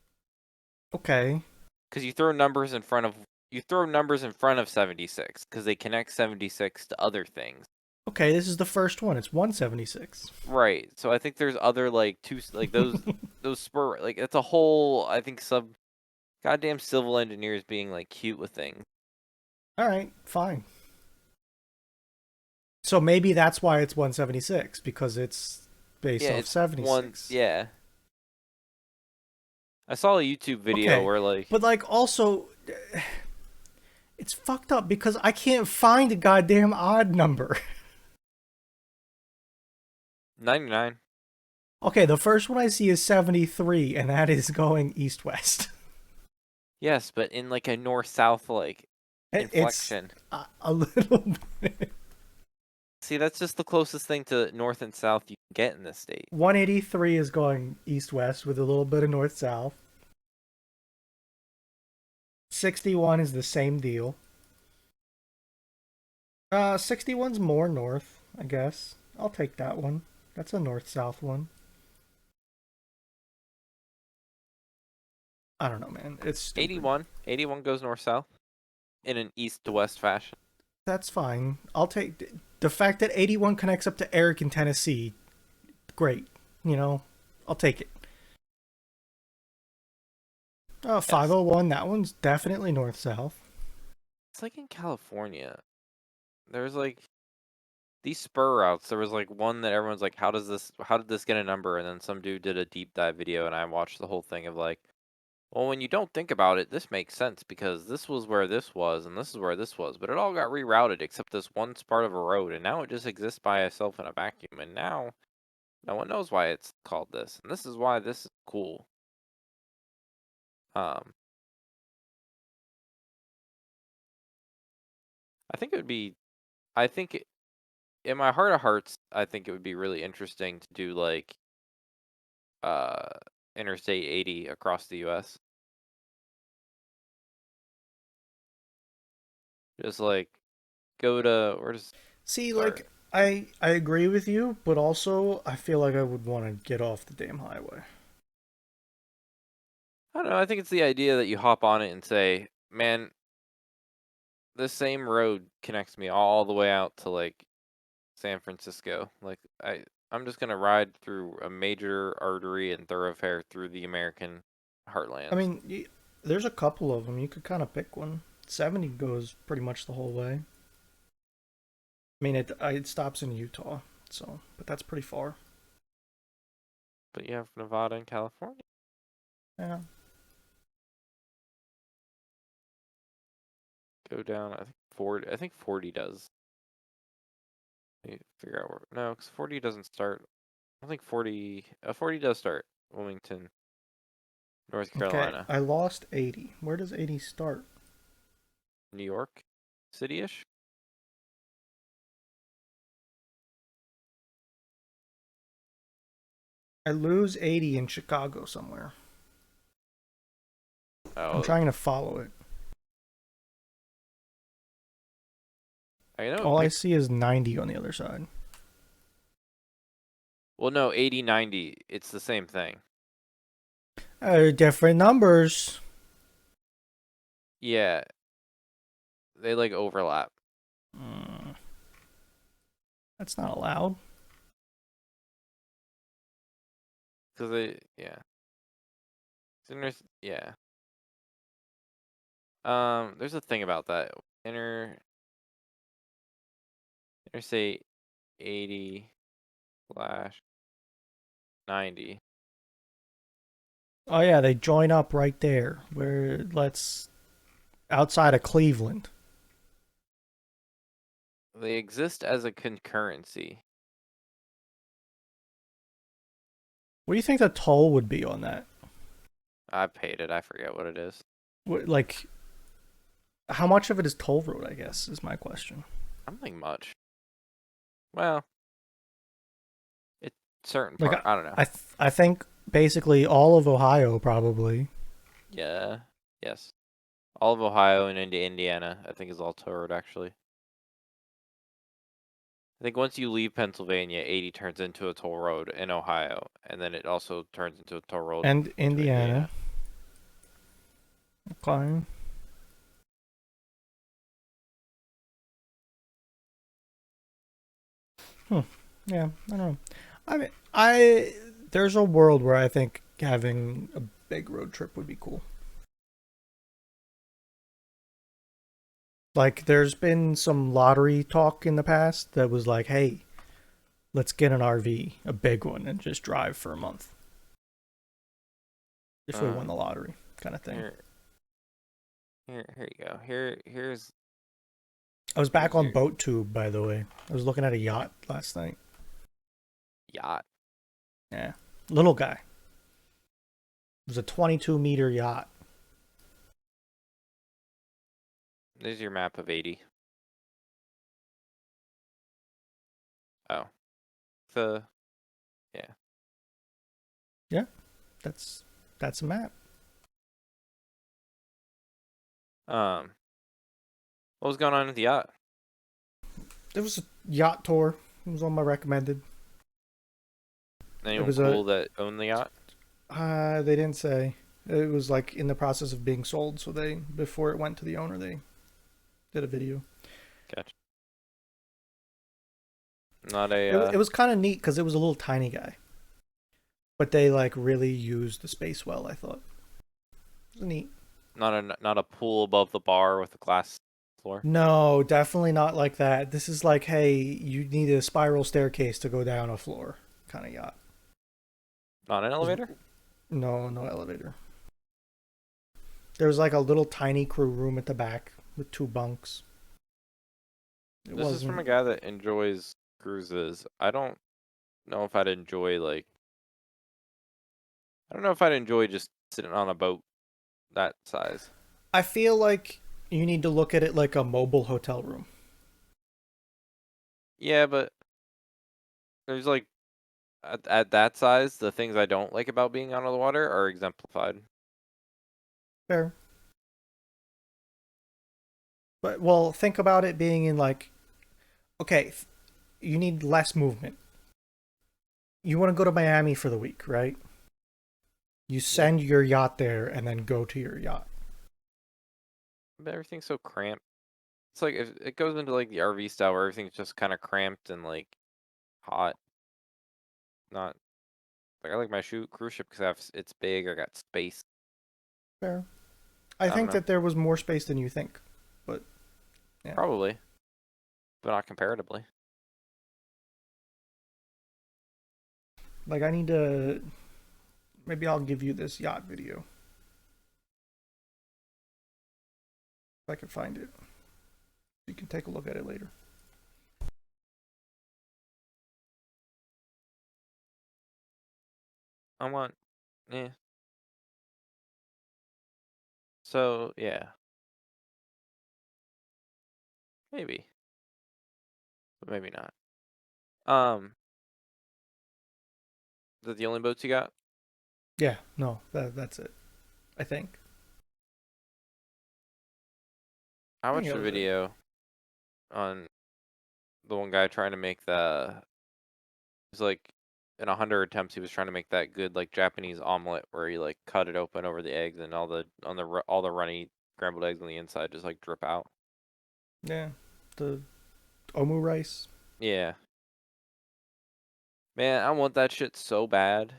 Okay. because you throw numbers in front of 76 because they connect 76 to other things. Okay, this is the first one. It's 176. Right. So I think there's other like two like those spur like it's a whole I think sub goddamn civil engineers being like cute with things. All right, fine. So maybe that's why it's 176 because it's based Yeah, off it's one 76. yeah. I saw a YouTube video Okay, where like but like also it's fucked up because I can't find a goddamn odd number. 99. Okay, the first one I see is 73 and that is going east west. Yes, but in like a north south like It's inflection. a little bit. See, that's just the closest thing to north and south you can get in this state. 183 is going east west with a little bit of north south. 61 is the same deal. 61's more north, I guess. I'll take that one. That's a north south one. I don't know, man. It's stupid. 81 goes north south in an east to west fashion. That's fine. I'll take the fact that 81 connects up to Eric in Tennessee. Great. You know, I'll take it. Yes. 501, that one's definitely north south. It's like in California. There's like these spur routes. There was like one that everyone's like, how did this get a number? And then some dude did a deep dive video and I watched the whole thing of like, well, when you don't think about it, this makes sense because this was where this was and this is where this was, but it all got rerouted except this one part of a road and now it just exists by itself in a vacuum and now no one knows why it's called this. And this is why this is cool. Um I think it would be I think in my heart of hearts, I think it would be really interesting to do like uh Interstate 80 across the US. Just like go to where does it See, start? like I agree with you, but also I feel like I would want to get off the damn highway. I don't know, I think it's the idea that you hop on it and say, "Man, this same road connects me all the way out to like San Francisco. Like I'm just going to ride through a major artery and thoroughfare through the American I heartlands." mean, there's a couple of them. You could kind of pick one. 70 goes pretty much the whole way. I mean, it stops in Utah, so but that's pretty far. But you have Nevada and California. Yeah. go down. I think 40. I think 40 does. Let me figure out where. No, because 40 doesn't start. I think 40. 40 does start. Wilmington, North Okay, Carolina, I lost 80. Where does 80 start? New York, city-ish. I lose 80 in Chicago somewhere. I'm Oh, trying to follow it. I know it All I picks. see is 90 on the other side. Well, no, 80, 90. It's the same thing. Different numbers. Yeah, they like overlap. Mm, that's not allowed. Cause they, yeah. Yeah. There's a thing about that. Interstate 80 slash 90. Oh yeah, they join up right there. Where let's outside of Cleveland. They exist as a concurrency. What do you think the toll would be on that? I paid it. I forget what it is. Like, how much of it is toll road? I guess is my question. I don't think much. Well, it's certain Like, part. I don't know. I think basically all of Ohio probably. Yeah. Yes. All of Ohio and into Indiana, I think is all toll road actually. I think once you leave Pennsylvania, 80 turns into a toll road in Ohio, and then it also turns into a toll road And to Indiana. Indiana. Okay. Hmm. Yeah, I don't know. I mean, there's a world where I think having a big road trip would be cool. Like, there's been some lottery talk in the past that was like, hey, let's get an RV, a big one, and just drive for a month if we won Um, the lottery, kind of thing. here, here you go. I was back Here's on your BoatTube, by the way. I was looking at a yacht last night. yacht. Yeah, little guy. It was a 22-meter yacht. There's your map of 80. Oh, the yeah. Yeah, that's that's a map. Um, what was going on with the yacht? It was a yacht tour. It was on my recommended. It Anyone was a cool that owned the yacht? they didn't say. It was like in the process of being sold, so they before it went to the owner, they did a video. Gotcha. Not a It was kind of neat because it was a little tiny guy, but they like really used the space well. I thought it was neat. not a pool above the bar with a glass floor. No, definitely not like that. This is like, hey, you need a spiral staircase to go down a floor kind of yacht. Not an elevator. No, no elevator. There was like a little tiny crew room at the back with two bunks. It This is from a wasn't guy that enjoys cruises. I don't know if I'd enjoy like. I don't know if I'd enjoy just sitting on a boat that size. I feel like you need to look at it like a mobile hotel room. Yeah, but there's like at that size, the things I don't like about being on the water are exemplified. Fair. But well, think about it being in like okay, you need less movement. You want to go to Miami for the week, right? You Yeah, send your yacht there and then go to your yacht. but everything's so cramped. It's like if it goes into like the RV style where everything's just kind of cramped and like hot. Not like I like my cruise ship because it's big. I got space. Fair. I I don't think know. that there was more space than you think. But yeah. Probably, but not comparatively. Like I need to maybe I'll give you this yacht video if I can find it. You can take a look at it later. I want, yeah. So yeah, maybe, but maybe not. Is that the only boats you got? Yeah, no, that's it. I think. I I think watched that a was it. video on the one guy trying to make the. It's like in 100 attempts, he was trying to make that good like Japanese omelet where he like cut it open over the eggs and all the runny scrambled eggs on the inside just like drip out. Yeah, the omu rice. Yeah, man, I want that shit so bad.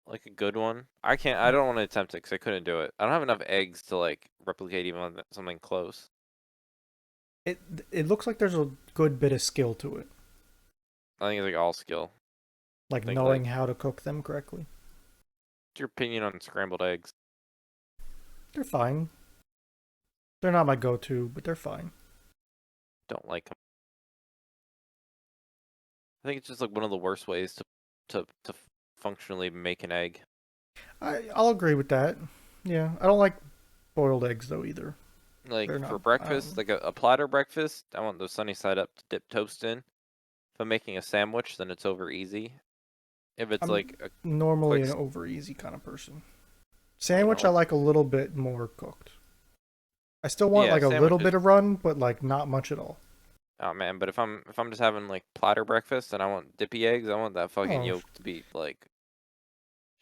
Like a good one. I can't. I don't want to attempt it because I couldn't do it. I don't have enough eggs to like replicate even on something close. It it looks like there's a good bit of skill to it, I think it's like all skill. like I think like, knowing how to cook them correctly. what's your opinion on scrambled eggs? They're fine. They're not my go-to, but they're fine. Don't like them. I think it's just like one of the worst ways to functionally make an egg. I'll agree with that. Yeah, I don't like boiled eggs though either. Like They're for not. I breakfast, don't. like a platter breakfast, I want the sunny side up to dip toast in. If I'm making a sandwich, then it's over easy. If it's I'm like a normally quick, an over easy kind of person. you Sandwich I know, like a little bit more cooked. I still want yeah, like a little sandwiches. bit of run, but like not much at all. Oh man, but if I'm just having like platter breakfast and I want dippy eggs, I want that fucking Oh, yolk to be like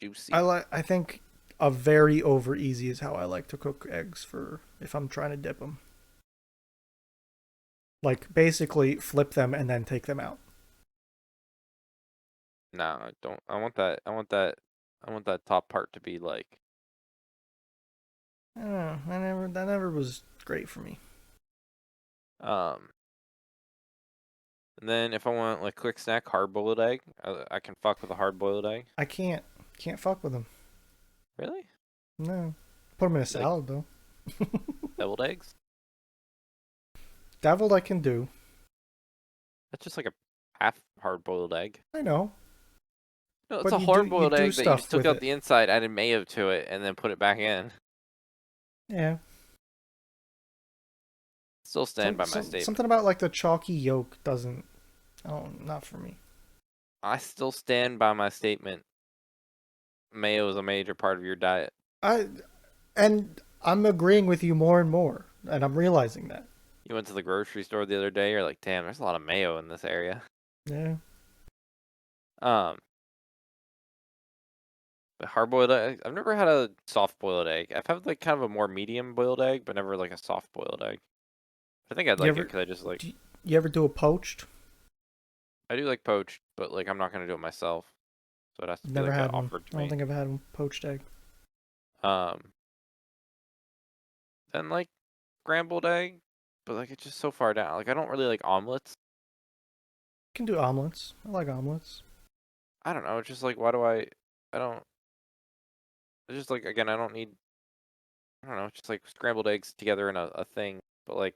I juicy. like. I think a very over easy is how I like to cook eggs for if I'm trying to dip them. Like basically flip them and then take them out. No, I don't. I want that. I want that. I want that top part to be like I don't know. That never was great for me. um. And then if I want like quick snack, hard boiled egg, I can fuck with a hard boiled egg. I can't fuck with them. Really? No, put them in a You like salad though. deviled eggs? Deviled I can do. That's just like a half hard boiled egg. I know, No, it's but a hard you boiled do egg that you stuff just took with out it. the inside, added mayo to it, and then put it back in. Yeah, Still stand by my statement. something about like the chalky yolk doesn't. Oh, not for me. I still stand by my statement. Mayo is a major part of your diet. I and I'm agreeing with you more and more, and I'm realizing that. You went to the grocery store the other day, you're like, damn, there's a lot of mayo in this area. Yeah, Um, but hard boiled egg, I've never had a soft boiled egg. I've had like kind of a more medium boiled egg, but never like a soft boiled egg. I think I'd you like it ever because I just like, you ever do a poached? I do like poached, but like I'm not gonna do it myself. So it has to be Never like had one. offered to I don't me. think I've had a poached egg. Um, then like scrambled egg, but like it's just so far down. Like I don't really like omelets. Can do omelets. I like omelets. I don't know. It's just like why do I don't. It's just like again I don't need. I don't know. It's just like scrambled eggs together in a thing. But like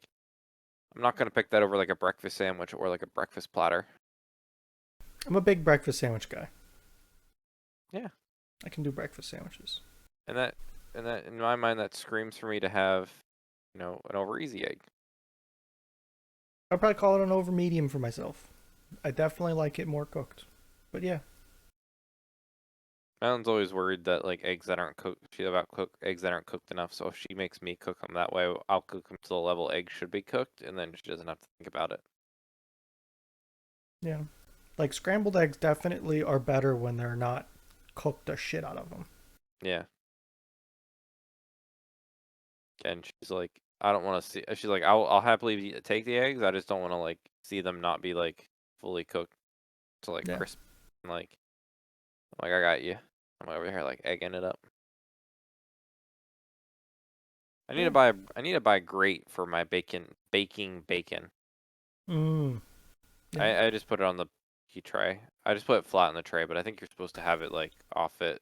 I'm not gonna pick that over like a breakfast sandwich or like a breakfast platter. I'm a big breakfast sandwich guy. Yeah, I can do breakfast sandwiches. and that in my mind that screams for me to have, an over easy egg. I'd probably call it an over medium for myself. I definitely like it more cooked. But yeah, Madeline always worried that like eggs that aren't cooked, she about cook eggs that aren't cooked enough. So if she makes me cook them that way, I'll cook them to the level eggs should be cooked, and then she doesn't have to think about it. yeah. Like scrambled eggs definitely are better when they're not cooked the shit out of them. Yeah. And she's like, I don't want to see. She's like, I'll happily take the eggs. I just don't want to like see them not be like fully cooked to like Yeah. crisp. Like, I got you. I'm over here like egging it up. Yeah. I need to buy grate for my baking bacon. Mm. Yeah. I just put it on the heat tray. I just put it flat on the tray, but I think you're supposed to have it like off it.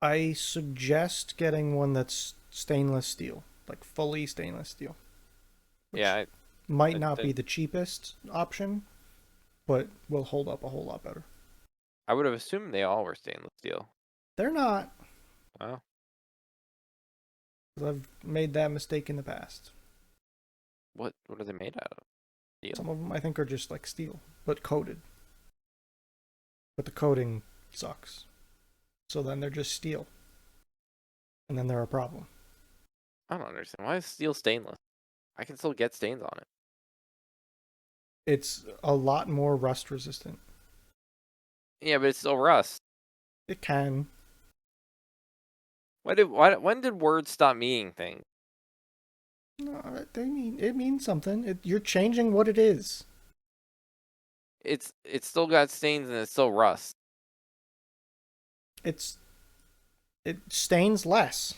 I suggest getting one that's stainless steel, like fully stainless steel. Yeah, Which Might I not be think the cheapest option, but will hold up a whole lot better. I would have assumed they all were stainless steel. They're not. Wow. 'Cause I've made that mistake in the past. What are they made out of? Steel? Some of them I think are just like steel, but coated. But the coating sucks. So then they're just steel. And then they're a problem. I don't understand. Why is steel stainless? I can still get stains on it. It's a lot more rust resistant. Yeah, but it's still rust. It can. When did words stop meaning things? No, it means something. You're changing what it is. It's still got stains and it's still rust. It's it stains less.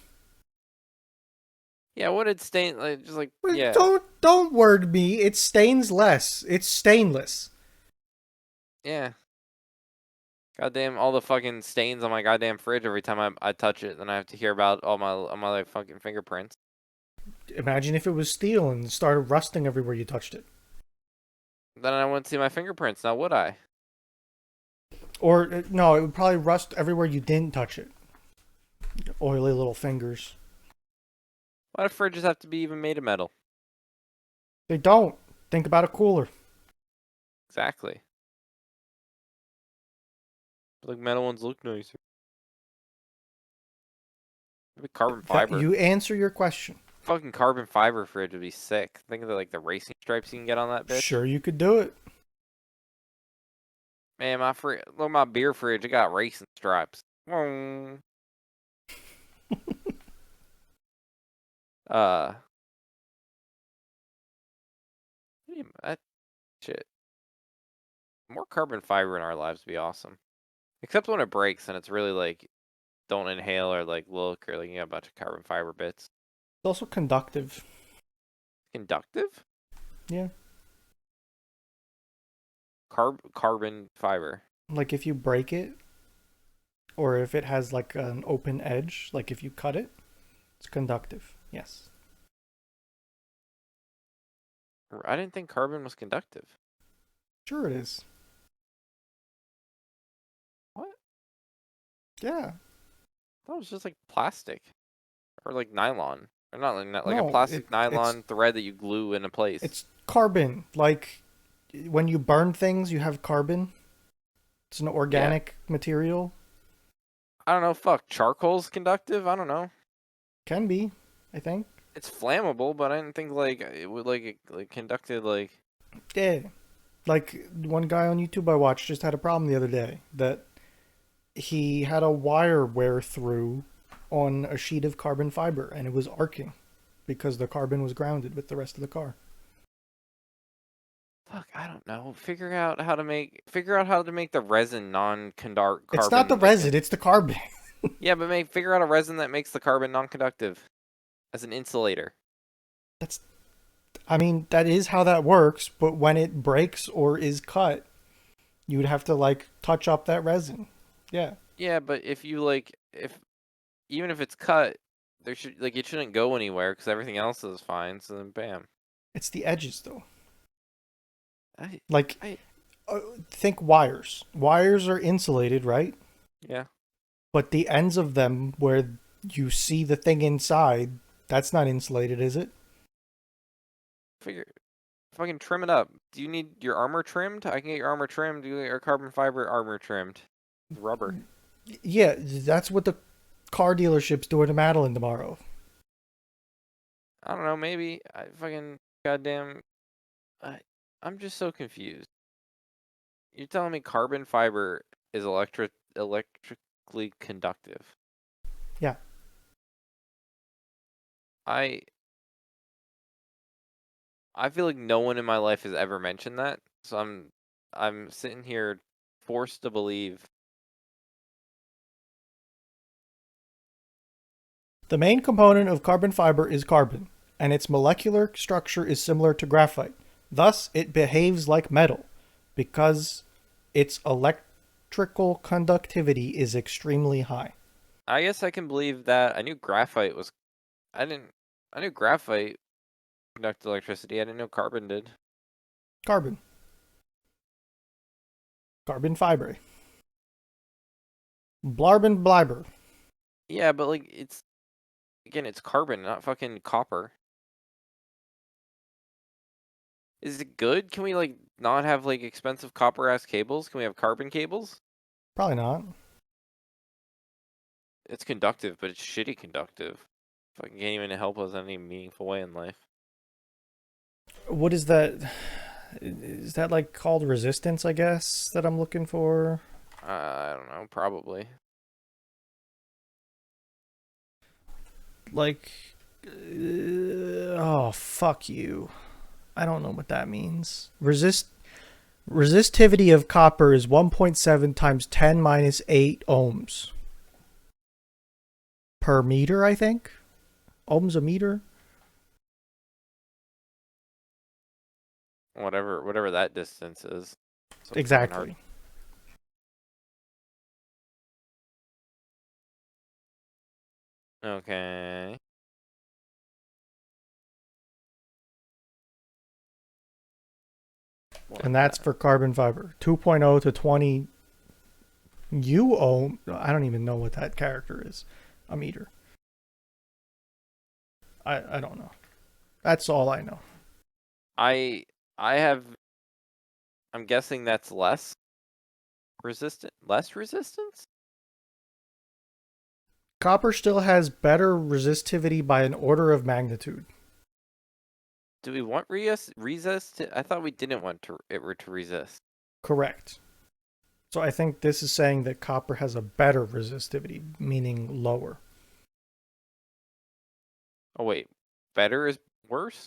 Yeah, what did stain like just like Well, yeah. don't word me. It stains less. It's stainless. Yeah. Goddamn all the fucking stains on my goddamn fridge every time I touch it, then I have to hear about all my like fucking fingerprints. Imagine if it was steel and started rusting everywhere you touched it. Then I wouldn't see my fingerprints, now would I? Or no, it would probably rust everywhere you didn't touch it. Oily little fingers. Why do fridges have to be even made of metal? They don't. Think about a cooler. Exactly. Like metal ones look nicer. Maybe carbon That fiber. you answer your question. Fucking carbon fiber fridge would be sick. Think of the racing stripes you can get on that bitch. Sure, you could do it. Man, look at my beer fridge. It got racing stripes. Mm. Uh, that shit. More carbon fiber in our lives would be awesome. Except when it breaks and it's really like don't inhale or like look or like you got a bunch of carbon fiber bits. It's also conductive. Conductive? Yeah. Carbon fiber. Like if you break it, or if it has like an open edge, like if you cut it, it's conductive. Yes. I didn't think carbon was conductive. Sure it is. What? Yeah. That was just like plastic or like nylon. Or not like a No, plastic it's nylon thread that you glue into place. it's carbon. Like when you burn things, you have carbon. It's an Yeah. organic material. I don't know. Fuck. Charcoal's conductive? I don't know. Can be, I think. It's flammable, but I didn't think like it would like conducted like. Yeah. Like one guy on YouTube I watched just had a problem the other day that he had a wire wear through on a sheet of carbon fiber and it was arcing because the carbon was grounded with the rest of the car. Fuck. I don't know. Figure out how to make the resin non-conduct It's not the carbon. resin, it's the carbon. Yeah, but figure out a resin that makes the carbon non-conductive as an insulator. That's I mean, that is how that works, but when it breaks or is cut, you would have to like touch up that resin. Yeah. Yeah, but if you if even if it's cut, there should it shouldn't go anywhere because everything else is fine. So then, bam. It's the edges though. I, Like I, think wires. Wires are insulated, right? yeah. But the ends of them where you see the thing inside, that's not insulated, is it? Fucking trim it up. Do you need your armor trimmed? I can get your armor trimmed. You get your carbon fiber armor trimmed. Rubber. Yeah, that's what the car dealership's doing to Madeline tomorrow. I don't know. Maybe I fucking goddamn. I, I'm just so confused. You're telling me carbon fiber is electrically conductive? Yeah. I I feel like no one in my life has ever mentioned that. So I'm sitting here forced to believe. The main component of carbon fiber is carbon, and its molecular structure is similar to graphite. Thus, it behaves like metal because its electrical conductivity is extremely high. I guess I can believe that. I knew graphite was. I didn't. I knew graphite conduct electricity. I didn't know carbon did. Carbon. Carbon fiber. Blarben bliber. Yeah, but like it's again, it's carbon, not fucking copper. Is it good? Can we like not have like expensive copper ass cables? Can we have carbon cables? Probably not. It's conductive, but it's shitty conductive. Fucking can't even help us in any meaningful way in life. What is that? Is that like called resistance, I guess, that I'm looking for? I don't know, probably. Like, oh, fuck you. I don't know what that means. Resistivity of copper is 1.7 times 10 minus 8 ohms per meter, I think. Ohms a meter? Whatever that distance is. So fucking hard. Exactly. Okay. And What's that's that? for carbon fiber. 2.0 to 20 U ohm. I don't even know what that character is. A meter. I don't know. That's all I know. I I have I'm guessing that's less resistance? Copper still has better resistivity by an order of magnitude. Do we want resist? I thought we didn't want to resist. Correct. So I think this is saying that copper has a better resistivity, meaning lower. Oh wait, better is worse?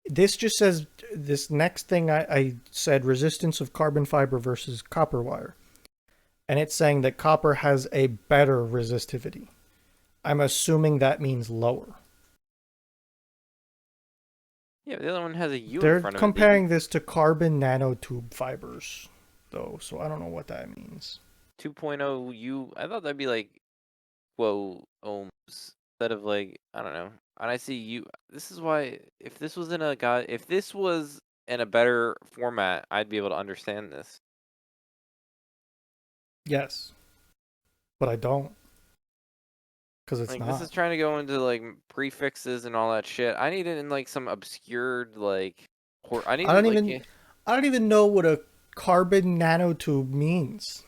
This just says this next thing I said resistance of carbon fiber versus copper wire. And it's saying that copper has a better resistivity. I'm assuming that means lower. Yeah, the other one has a U in They're front of it. comparing this to carbon nanotube fibers, though, so I don't know what that means. 2.0 U. I thought that'd be like whoa ohms instead of like I don't know. And I see U. This is why if this was in a better format, I'd be able to understand this. Yes, but I don't, because it's Like this is not. trying to go into like prefixes and all that shit. I need it in like some obscured like. I I need it don't like even, I don't even know what a carbon nanotube means.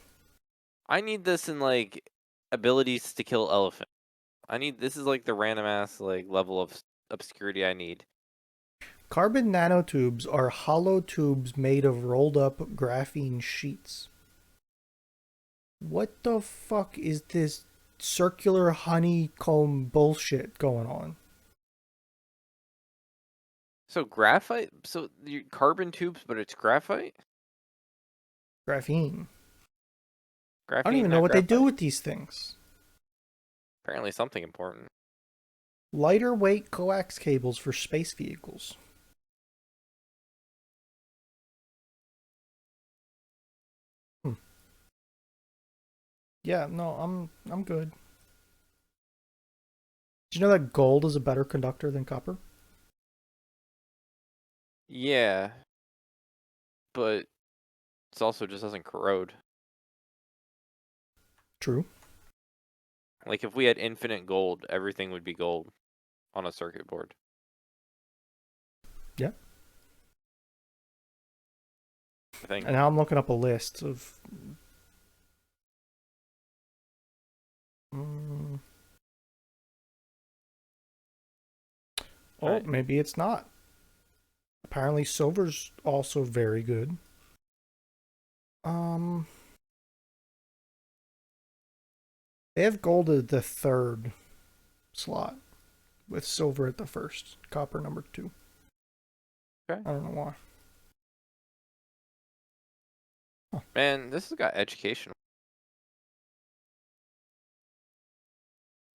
I need this in like abilities to kill elephant. This is like the random ass like level of obscurity I need. Carbon nanotubes are hollow tubes made of rolled up graphene sheets. What the fuck is this circular honeycomb bullshit going on? So graphite, so carbon tubes, but it's graphite. Graphene. I don't Graphene, even know not what they do graphite. with these things. Apparently something important. Lighter weight coax cables for space vehicles. Hmm. Yeah, no, I'm good. Did you know that gold is a better conductor than copper? Yeah, but it also just doesn't corrode. True. Like if we had infinite gold, everything would be gold on a circuit board. Yeah. I think. And now I'm looking up a list of. Mm, oh, Right. maybe it's not. Apparently, silver's also very good. Um, they have gold at the third slot, with silver at the first, copper number two. Okay. I don't know why. Huh. Man, this has got educational.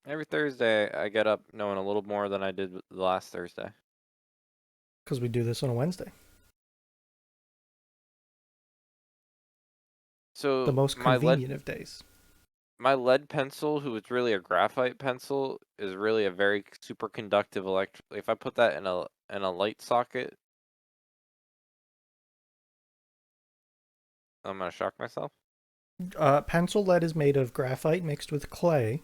Every Thursday, I get up knowing a little more than I did the last Thursday. Because we do this on a Wednesday. The So most convenient of days. my lead pencil, who is really a graphite pencil, is really a very super conductive If I put that in a light socket, I'm gonna shock myself. Pencil lead is made of graphite mixed with clay.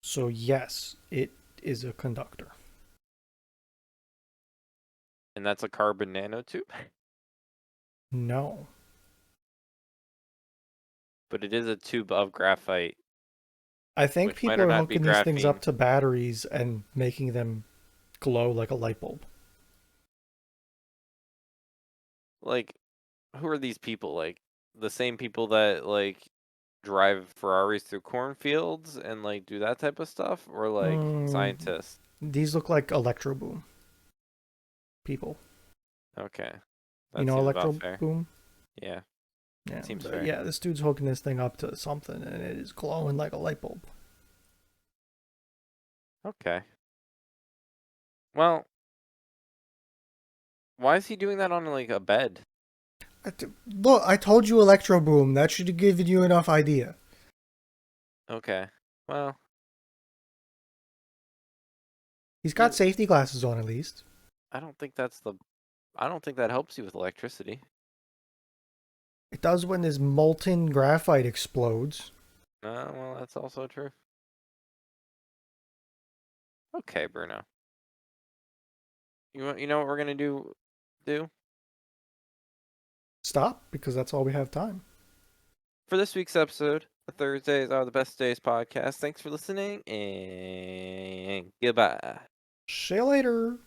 So yes, it is a conductor. And that's a carbon nanotube, No. but it is a tube of graphite, I think which might people or are not be hooking these things up graphene. to batteries and making them glow like a light bulb. Like, who are these people? Like, the same people that drive Ferraris through cornfields and do that type of stuff, or Mm, scientists? these look like Electro Boom people. Okay, You that know seems about Electro fair. Boom? Yeah, Yeah, that seems fair. yeah. This dude's hooking this thing up to something, and it is glowing like a light bulb. Okay. Well, why is he doing that on a bed? Look, I told you Electro Boom. That should have given you enough idea. Okay. Well, He's got you. safety glasses on at least. I don't think that's the. I don't think that helps you with electricity. It does when this molten graphite explodes. Well, that's also true. Okay, Bruno. You know what we're gonna do Stop, because that's all we have time. for this week's episode? The Thursdays are the best days podcast. Thanks for listening and goodbye. See you later.